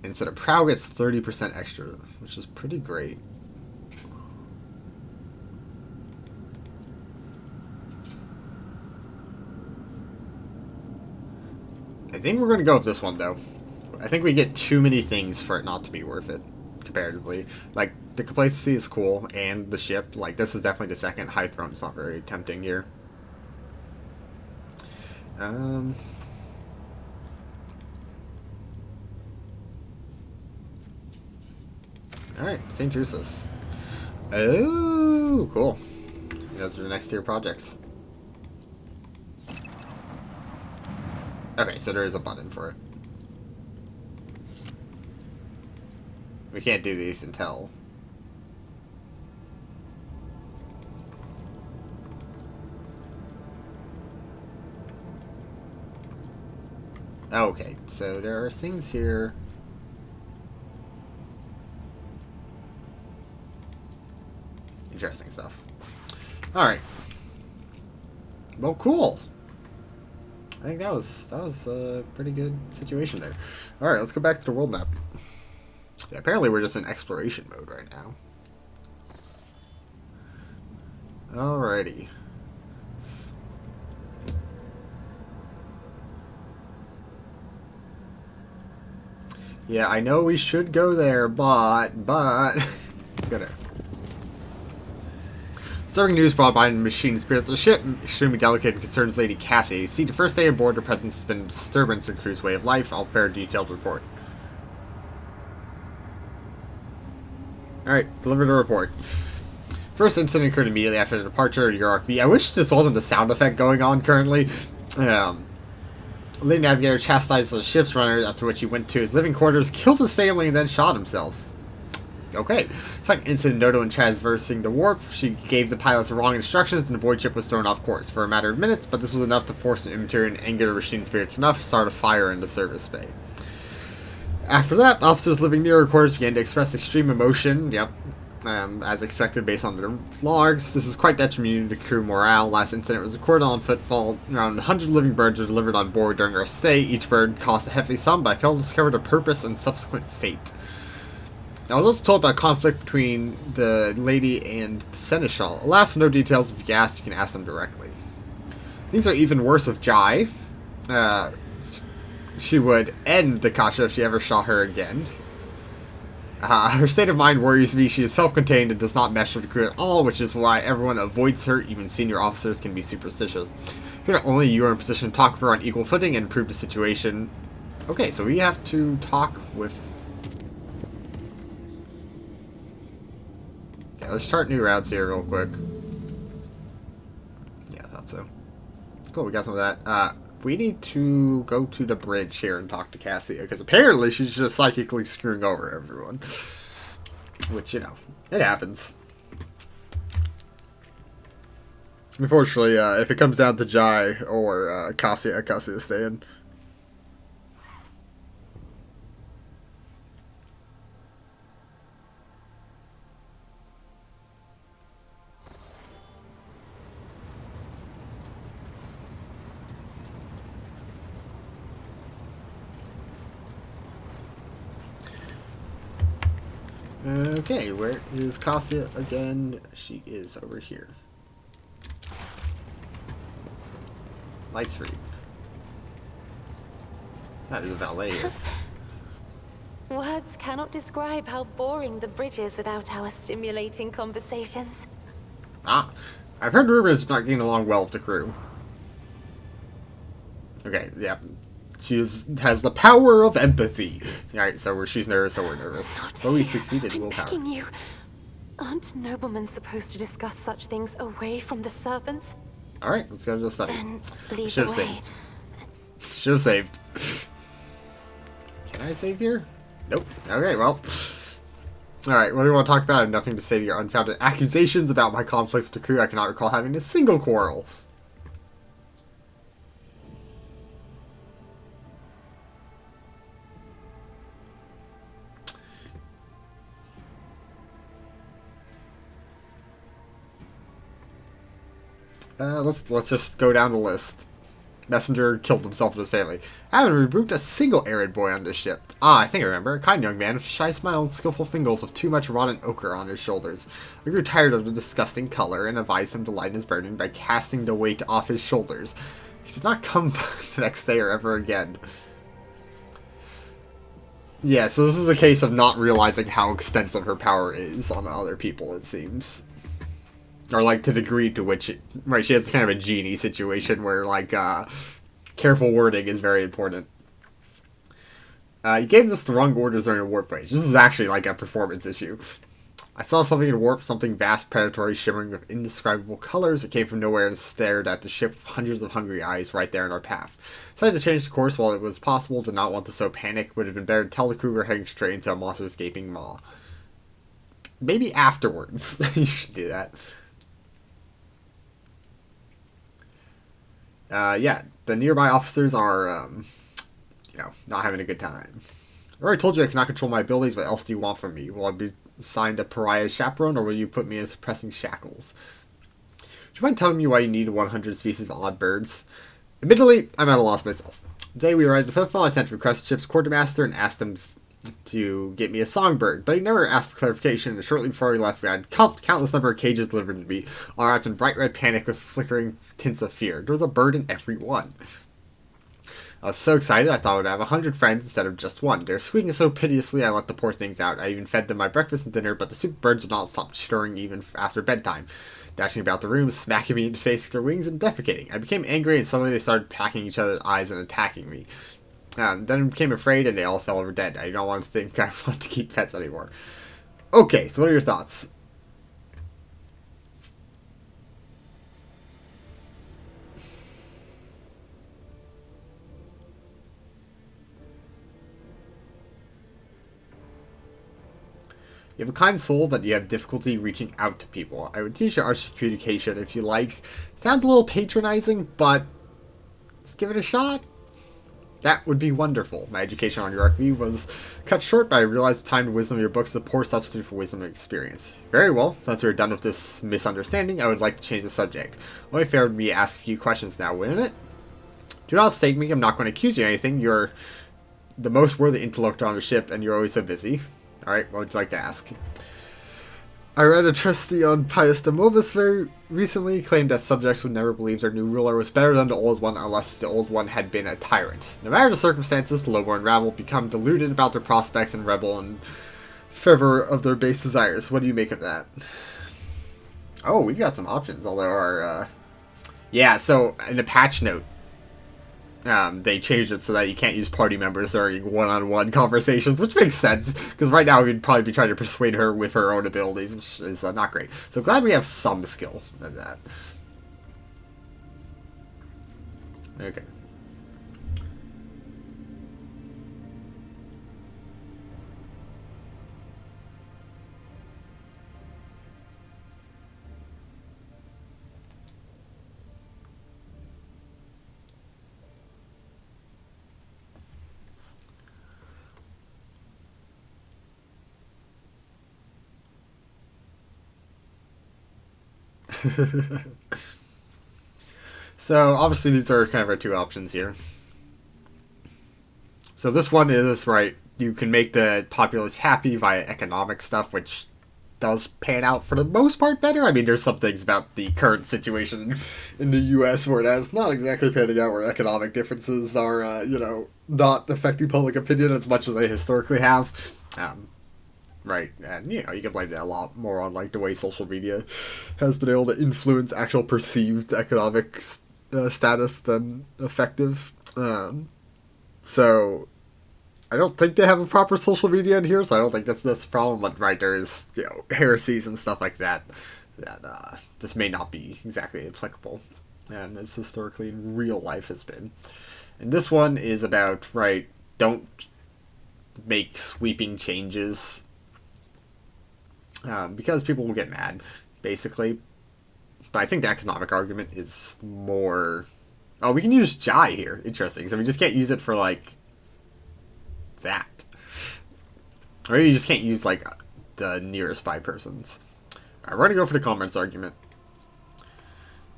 A: Instead of Prow gets 30% extra, which is pretty great. I think we're going to go with this one, though. I think we get too many things for it not to be worth it. Comparatively, like the complacency is cool, and the ship, like this is definitely the second. High Throne is not very tempting here. All right, St. Drusus. Oh, cool. Those are the next tier projects. Okay, so there is a button for it. We can't do these until... Okay, so there are things here. Interesting stuff. Alright. Well, cool. I think that was a pretty good situation there. Alright, let's go back to the world map. Yeah, apparently we're just in exploration mode right now. Alrighty. Yeah, I know we should go there, but it's gonna. Serving news brought by machine spirits. The ship extremely delicate and concerns Lady Cassie. See, the first day aboard, her presence has been a disturbance in crew's way of life. I'll prepare a detailed report. Alright, deliver the report. First incident occurred immediately after the departure of your RFV. I wish this wasn't the sound effect going on currently. Lady Navigator chastised the ship's runner, after which he went to his living quarters, killed his family, and then shot himself. Okay. Second incident, Noto and traversing the warp. She gave the pilots the wrong instructions, and the void ship was thrown off course for a matter of minutes, but this was enough to force an inventory and anger the machine spirits enough to start a fire in the service bay. After that, officers living near her quarters began to express extreme emotion. Yep. As expected based on their logs. This is quite detrimental to crew morale. Last incident was recorded on Footfall. Around 100 living birds were delivered on board during our stay. Each bird cost a hefty sum, but I failed to discover their purpose and subsequent fate. I was also told about conflict between the lady and the seneschal. Alas, no details. If you ask, you can ask them directly. Things are even worse with Jai. She would end the Kasha if she ever saw her again. Her state of mind worries me. She is self-contained and does not mesh with the crew at all, which is why everyone avoids her. Even senior officers can be superstitious. Here, only you are in position to talk with her on equal footing and improve the situation. Okay, so we have to talk with... Okay, let's chart new routes here real quick. Yeah, I thought so. Cool, we got some of that. We need to go to the bridge here and talk to Cassia, because apparently she's just psychically screwing over everyone. Which, you know, it happens. Unfortunately, if it comes down to Jai or Cassia staying. Okay, where is Cassia again? She is over here. Lights read. That is a valet here.
D: Words cannot describe how boring the bridge is without our stimulating conversations.
A: Ah, I've heard rumors of not getting along well with the crew. Okay, yeah. She has the power of empathy. Alright, so she's nervous, so we're nervous. But we succeeded.
D: I'm begging you. Aren't noblemen supposed to discuss such things away from the servants?
A: Alright, let's go to the study.
D: Then lead
A: Should
D: the
A: have
D: way.
A: saved. Should have saved. Can I save here? Nope. Okay, well. Alright, what do you want to talk about? I have nothing to say to your unfounded accusations about my conflicts with the crew. I cannot recall having a single quarrel. Let's just go down the list. Messenger killed himself and his family. I haven't rebuked a single errand boy on this ship. Ah, I think I remember. A kind young man with a shy smile and skillful fingers with too much rotten ochre on his shoulders. I grew tired of the disgusting color and advised him to lighten his burden by casting the weight off his shoulders. He did not come back the next day or ever again. Yeah, so this is a case of not realizing how extensive her power is on other people, it seems. Or, like, to the degree to which, right, she has kind of a genie situation where, like, careful wording is very important. You gave us the wrong orders during a warp rage. This is actually, like, a performance issue. I saw something in warp, something vast, predatory, shimmering with indescribable colors. It came from nowhere and stared at the ship with hundreds of hungry eyes right there in our path. Decided to change the course while it was possible. Did not want to sow panic. Would have been better to tell the crew we're heading straight into a monster's gaping maw. Maybe afterwards. You should do that. Yeah, the nearby officers are, not having a good time. I already told you I cannot control my abilities. What else do you want from me? Will I be assigned a pariah chaperone, or will you put me in suppressing shackles? Would you mind telling me why you need 100 species of odd birds? Admittedly, I'm at a loss myself. Today we arrived at Fifthfall. I sent to request ship's quartermaster and asked him to get me a songbird, but he never asked for clarification, and shortly before we left, we had countless number of cages delivered to me, all wrapped in bright red panic with flickering tints of fear. There was a bird in every one. I was so excited I thought I would have 100 friends instead of just one. They were squeaking so piteously I let the poor things out. I even fed them my breakfast and dinner, but the stupid birds would not stop chittering even after bedtime, dashing about the room, smacking me in the face with their wings, and defecating. I became angry, and suddenly they started packing each other's eyes and attacking me. Then I became afraid, and they all fell over dead. I don't want to think I want to keep pets anymore. Okay, so what are your thoughts? You have a kind soul, but you have difficulty reaching out to people. I would teach you arts communication if you like. Sounds a little patronizing, but let's give it a shot. That would be wonderful. My education on your RP was cut short, but I realized the time and wisdom of your books is a poor substitute for wisdom and experience. Very well, since we're done with this misunderstanding, I would like to change the subject. Only fair would be to ask a few questions now, wouldn't it? Do not mistake me, I'm not going to accuse you of anything. You're the most worthy interlocutor on the ship, and you're always so busy. Alright, what would you like to ask? I read a treatise on Pius de Mobus very recently, claimed that subjects would never believe their new ruler was better than the old one unless the old one had been a tyrant. No matter the circumstances, the lowborn rabble become deluded about their prospects and rebel in favor of their base desires. What do you make of that? Oh, we've got some options, although our, yeah, so in the patch note, they changed it so that you can't use party members during one-on-one conversations, which makes sense, because right now we'd probably be trying to persuade her with her own abilities, which is not great. So glad we have some skill in that. Okay. So obviously these are kind of our two options here. So this one is, right, you can make the populace happy via economic stuff, which does pan out for the most part better. I mean, there's some things about the current situation in the US where it has not exactly panning out, where economic differences are, not affecting public opinion as much as they historically have. Right, and you can blame that a lot more on like the way social media has been able to influence actual perceived economic status than effective. So I don't think they have a proper social media in here, so I don't think that's the problem. But right, there's heresies and stuff like that this may not be exactly applicable, and as historically in real life has been. And this one is about, right, don't make sweeping changes. Because people will get mad, basically. But I think the economic argument is more... Oh, we can use Jai here. Interesting. So we just can't use it for, like, that. Or you just can't use, like, the nearest by persons. Alright, we're going to go for the comments argument.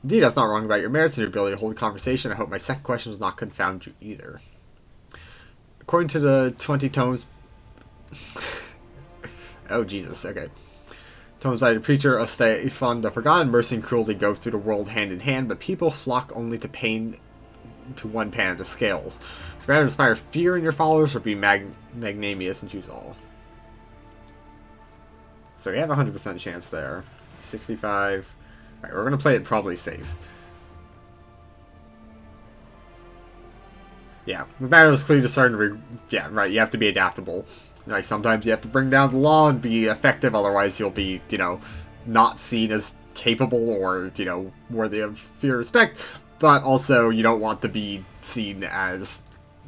A: Indeed, I was not wrong about your merits and your ability to hold a conversation. I hope my second question does not confound you either. According to the 20 tomes... Oh, Jesus. Okay. Tomes by the preacher of Stefan the Forgotten, mercy and cruelty goes through the world hand in hand, but people flock only to pain to one pan of the scales. Rather inspire fear in your followers or be magnanimous and choose all. So we have a 100% chance there. 65. Alright, we're going to play it probably safe. Yeah, the battle is clearly starting to... Yeah, right, you have to be adaptable. Like, sometimes you have to bring down the law and be effective, otherwise you'll be, you know, not seen as capable or, you know, worthy of fear and respect. But also, you don't want to be seen as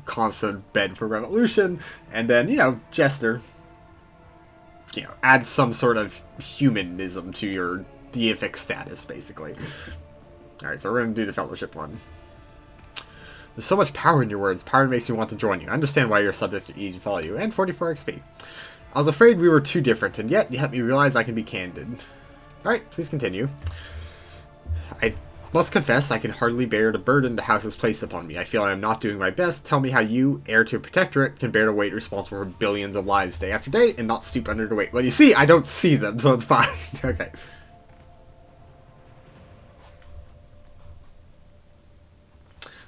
A: constant bed for revolution. And then, you know, Jester, you know, adds some sort of humanism to your deific status, basically. Alright, so we're going to do the fellowship one. There's so much power in your words. Power makes me want to join you. I understand why your subjects are easy to follow you. And 44 XP. I was afraid we were too different, and yet you helped me realize I can be candid. Alright, please continue. I must confess, I can hardly bear the burden the house has placed upon me. I feel I am not doing my best. Tell me how you, heir to a protectorate, can bear the weight responsible for billions of lives day after day and not stoop under the weight. Well, you see, I don't see them, so it's fine. Okay.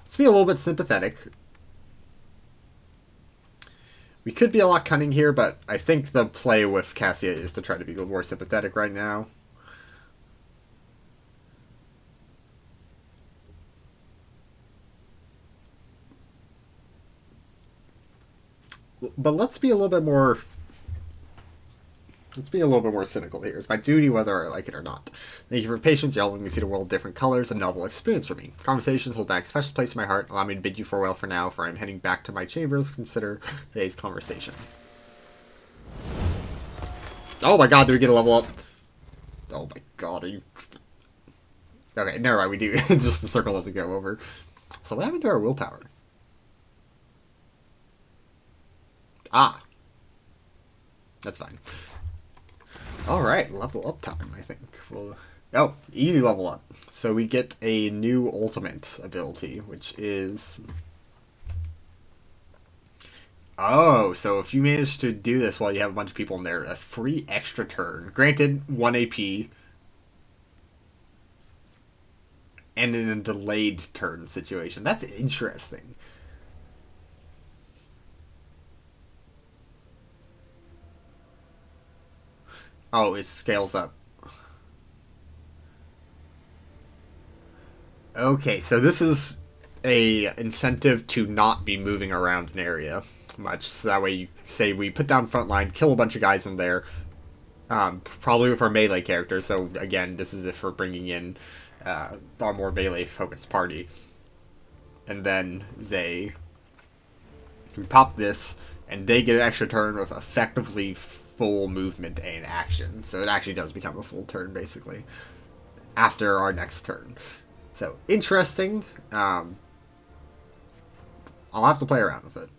A: Let's be a little bit sympathetic. We could be a lot cunning here, but I think the play with Cassia is to try to be a little more sympathetic right now. But let's be a little bit more... Let's be a little bit more cynical here. It's my duty whether I like it or not. Thank you for your patience. You're helping me see the world in different colors. A novel experience for me. Conversations hold back a special place in my heart. Allow me to bid you farewell for now, for I'm heading back to my chambers. Consider today's conversation. Oh my god, do we get a level up? Oh my god, are you... Okay, never mind, we do. Just the circle doesn't go over. So what happened to our willpower? Ah. That's fine. Alright, level up time, I think. Oh, easy level up. So we get a new ultimate ability, which is... Oh, so if you manage to do this while you have a bunch of people in there, a free extra turn. Granted, 1 AP. And in a delayed turn situation. That's interesting. Oh, it scales up. Okay, so this is a incentive to not be moving around an area much. So that way, you say we put down front line, kill a bunch of guys in there, probably with our melee characters. So again, this is if we're bringing in our more melee-focused party, and then we pop this, and they get an extra turn with effectively full movement and action. So it actually does become a full turn, basically, after our next turn. So, interesting. I'll have to play around with it.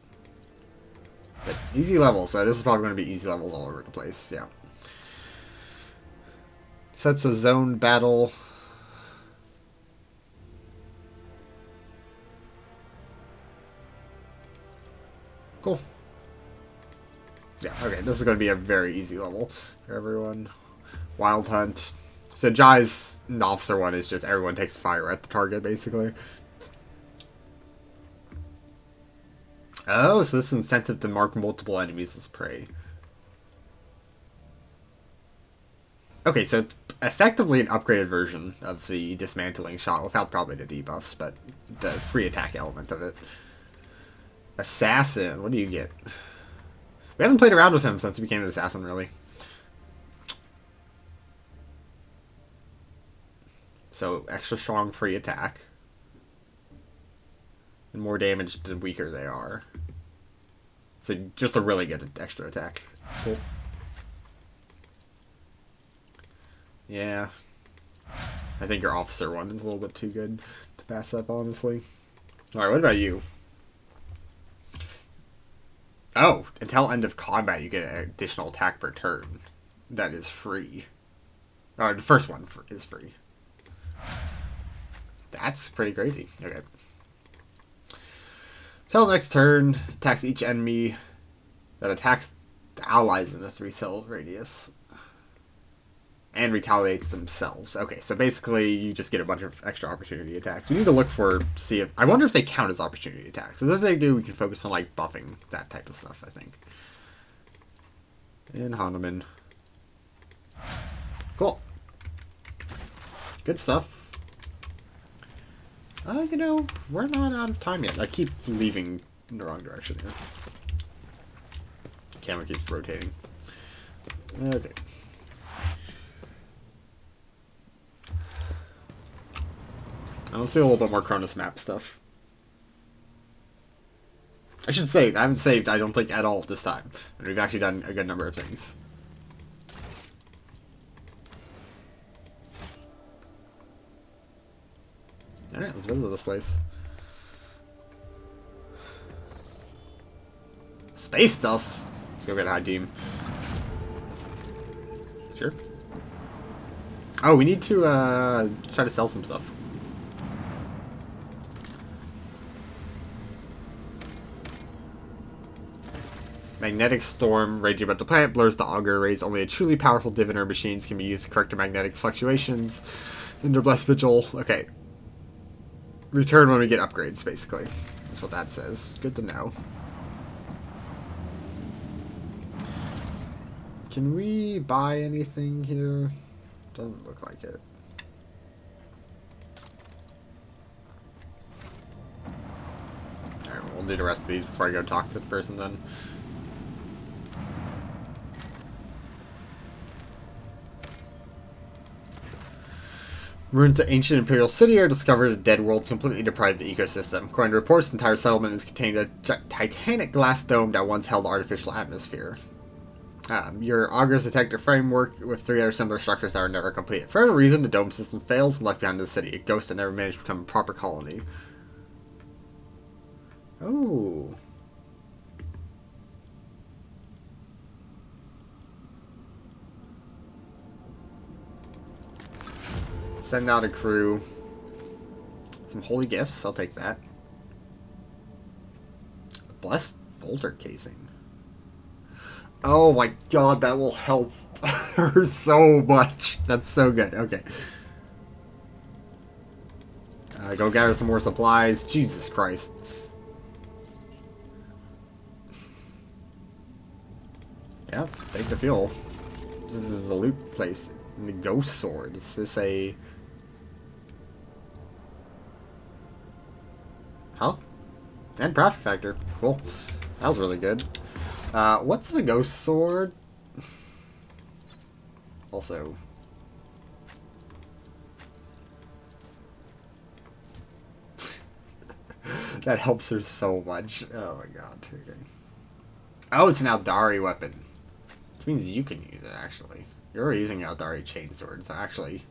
A: But easy levels, so this is probably going to be easy levels all over the place, yeah. Sets a zone battle. Cool. Yeah, okay, this is going to be a very easy level for everyone. Wild Hunt. So Jai's officer one is just everyone takes fire at the target, basically. Oh, so this is incentive to mark multiple enemies as prey. Okay, so it's effectively an upgraded version of the dismantling shot, without probably the debuffs, but the free attack element of it. Assassin, what do you get? We haven't played around with him since he became an assassin, really. So, extra strong free attack. And more damage the weaker they are. So, just a really good extra attack. Cool. Yeah. I think your officer one is a little bit too good to pass up, honestly. Alright, what about you? Oh, until end of combat you get an additional attack per turn. That is free. Oh, the first one is free. That's pretty crazy. Okay. Until next turn, attacks each enemy that attacks the allies in this resell radius. And retaliates themselves. Okay, so basically you just get a bunch of extra opportunity attacks. We need to look for, see if... I wonder if they count as opportunity attacks. Because if they do, we can focus on, like, buffing that type of stuff, I think. And Hanuman. Cool. Good stuff. You know, we're not out of time yet. I keep leaving in the wrong direction here. Camera keeps rotating. Okay. I'll see a little bit more Kronos map stuff. I should save. I haven't saved, I don't think, at all this time. And we've actually done a good number of things. Alright, let's visit this place. Space dust! Let's go get a high team. Sure. Oh, we need to try to sell some stuff. Magnetic storm raging about the planet blurs the auger rays. Only a truly powerful diviner machines can be used to correct the magnetic fluctuations. Under blessed vigil. Okay. Return when we get upgrades, basically. That's what that says. Good to know. Can we buy anything here? Doesn't look like it. Alright, we'll do the rest of these before I go talk to the person then. Ruins of ancient imperial city are discovered. A dead world completely deprived the ecosystem. According to reports, the entire settlement is contained in a titanic glass dome that once held artificial atmosphere. Your augurs detect a framework with 3 other similar structures that are never completed. For whatever reason, the dome system fails and left behind in the city. A ghost that never managed to become a proper colony. Oh. Send out a crew. Some holy gifts, I'll take that. Blessed boulder casing. Oh my god, that will help her so much. That's so good. Okay. Go gather some more supplies. Jesus Christ. Yeah, take the fuel. This is a loot place. And the ghost sword. Is this a... Huh? And profit factor. Cool. That was really good. What's the ghost sword? Also... that helps her so much. Oh my god. Okay. Oh, it's an Aldari weapon. Which means you can use it, actually. You're already using Aldari chainsword, so actually...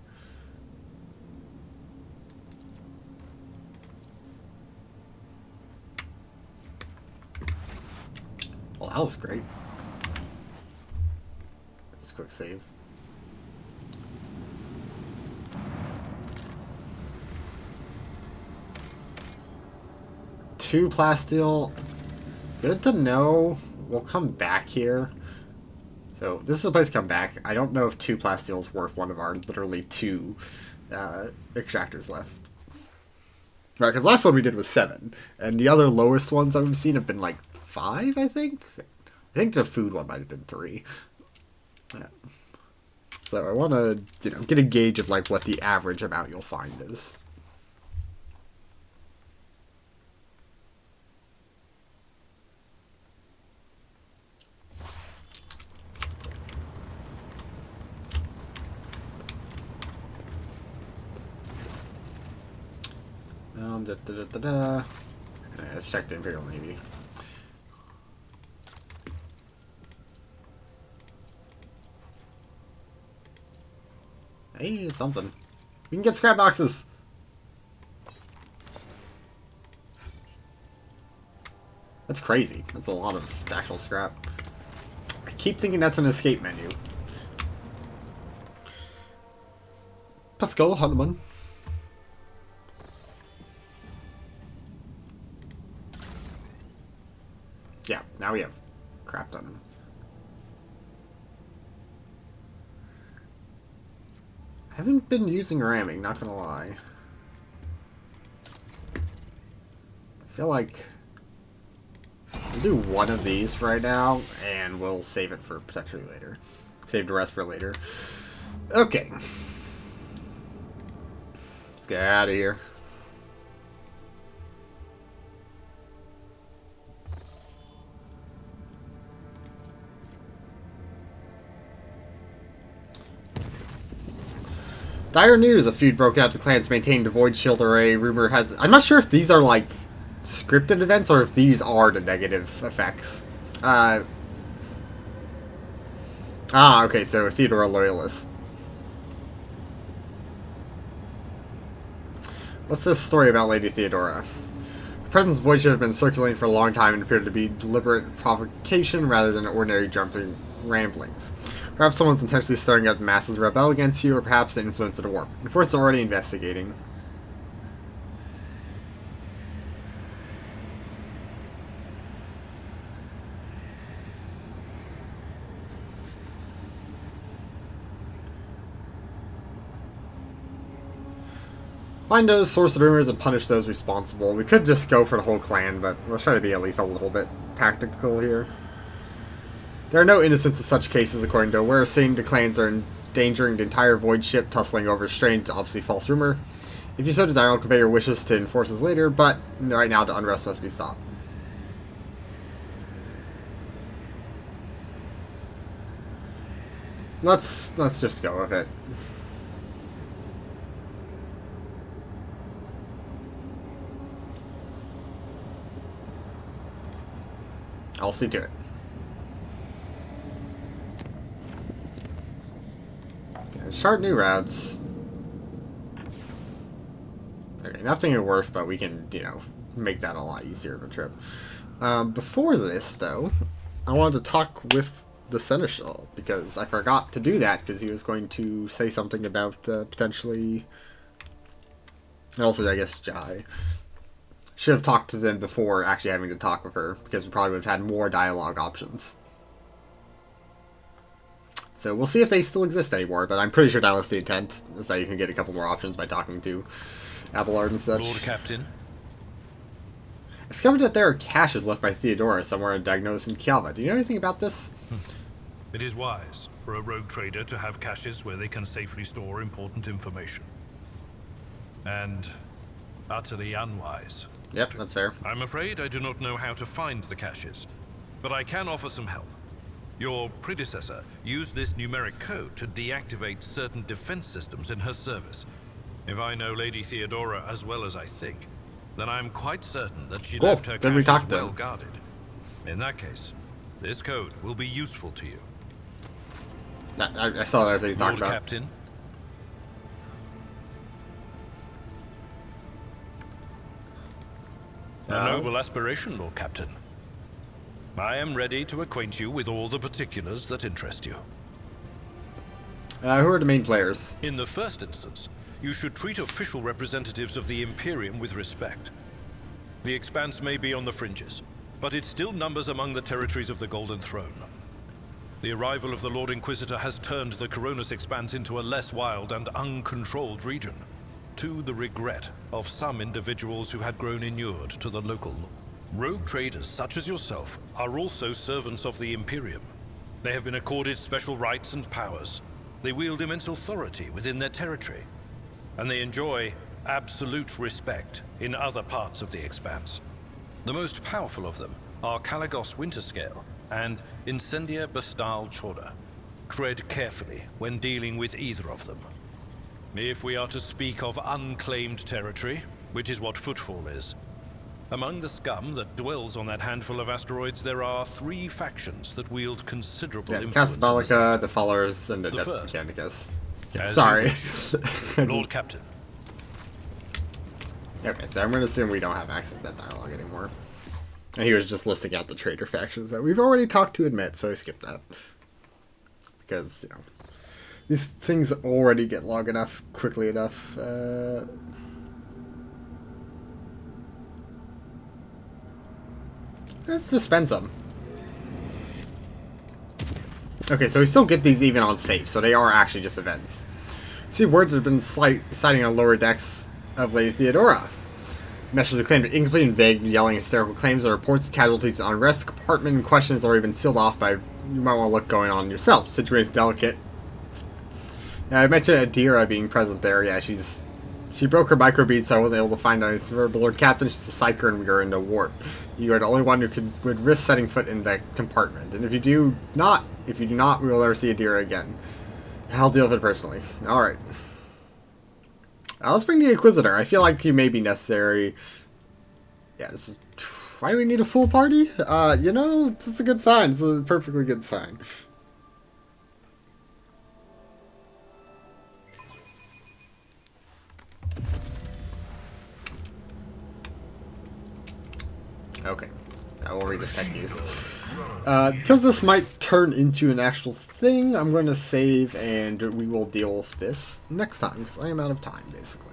A: Well, that was great. Just quick save. Two plasteel. Good to know. We'll come back here. So this is a place to come back. I don't know if 2 plasteel is worth one of our literally 2 extractors left. Right, because last one we did was 7, and the other lowest ones I've seen have been like 5, I think. I think the food one might have been 3. Yeah. So I want to, get a gauge of like what the average amount you'll find is. Let's check the Imperial Navy. Hey, it's something. We can get scrap boxes. That's crazy. That's a lot of actual scrap. I keep thinking that's an escape menu. Pascal Hanuman. Yeah, now we have crap on them. I haven't been using ramming, not gonna lie. I feel like we'll do one of these for right now, and we'll save it for potentially later. Save the rest for later. Okay. Let's get out of here. Dire news, a feud broke out. The clans maintained a void shield array. Rumor has... I'm not sure if these are, like, scripted events or if these are the negative effects. Okay, so Theodora Loyalist. What's this story about Lady Theodora? The presence of void shield has been circulating for a long time and appeared to be deliberate provocation rather than ordinary jumping ramblings. Perhaps someone's intentionally stirring up the masses to rebel against you, or perhaps the influence of the warp. The Force is already investigating. Find those, source the rumors, and punish those responsible. We could just go for the whole clan, but let's try to be at least a little bit tactical here. There are no innocents in such cases, according to Aware, saying the clans are endangering the entire void ship, tussling over a strange, obviously false rumor. If you so desire, I'll convey your wishes to enforcers later, but right now the unrest must be stopped. Let's just go with it. I'll see to it. Okay, chart new routes. Okay, nothing worth, but we can, you know, make that a lot easier of a trip. Before this, though, I wanted to talk with the Seneschal, because I forgot to do that, because he was going to say something about potentially... And also, I guess, Jai. Should have talked to them before actually having to talk with her, because we probably would have had more dialogue options. So we'll see if they still exist anymore, but I'm pretty sure that was the intent, is that you can get a couple more options by talking to Abelard and such.
E: Lord Captain.
A: I discovered that there are caches left by Theodora somewhere in Diagnosis and Kiava. Do you know anything about this?
E: It is wise for a rogue trader to have caches where they can safely store important information. And utterly unwise.
A: Yep, that's fair.
E: I'm afraid I do not know how to find the caches, but I can offer some help. Your predecessor used this numeric code to deactivate certain defense systems in her service. If I know Lady Theodora as well as I think, then I'm quite certain that she left her caches well guarded. In that case, this code will be useful to you.
A: I saw everything you talked about.
E: Captain. A noble aspiration, Lord Captain. I am ready to acquaint you with all the particulars that interest you.
A: Who are the main players?
E: In the first instance, you should treat official representatives of the Imperium with respect. The Expanse may be on the fringes, but it still numbers among the territories of the Golden Throne. The arrival of the Lord Inquisitor has turned the Kronos Expanse into a less wild and uncontrolled region, to the regret of some individuals who had grown inured to the local law. Rogue traders such as yourself are also servants of the Imperium. They have been accorded special rights and powers. They wield immense authority within their territory, and they enjoy absolute respect in other parts of the Expanse. The most powerful of them are Kalagos Winterscale and Incendia Bastal Chorda. Tread carefully when dealing with either of them. If we are to speak of unclaimed territory, which is what Footfall is, among the scum that dwells on that handful of asteroids, there are 3 factions that wield considerable influence.
A: Casabalica, the Followers, and the Depths Mechanicus. Yeah, sorry.
E: Lord Captain.
A: Okay, so I'm going to assume we don't have access to that dialogue anymore. And he was just listing out the traitor factions that we've already talked to admit, so I skipped that. Because, you know, these things already get long enough, quickly enough. Let's dispense them. Okay, so we still get these even on safe, so they are actually just events. See, words have been sighting on lower decks of Lady Theodora. Messages claimed incomplete and vague, yelling hysterical claims or reports of casualties and unrest. The compartment in question has already been sealed off by, you might want to look going on yourself. Situation's delicate. I mentioned Adira being present there. Yeah, she broke her microbead, so I wasn't able to find out anything. But Lord Captain, she's a psyker and we are in the warp. You are the only one who would risk setting foot in that compartment. And if you do not, we will never see Adira again. I'll deal with it personally. Alright. Let's bring the Inquisitor. I feel like he may be necessary. Yeah, this is... Why do we need a full party? You know, it's a good sign. It's a perfectly good sign. Okay. Now we'll read the tech news. Because this might turn into an actual thing, I'm going to save and we will deal with this next time, because I am out of time, basically.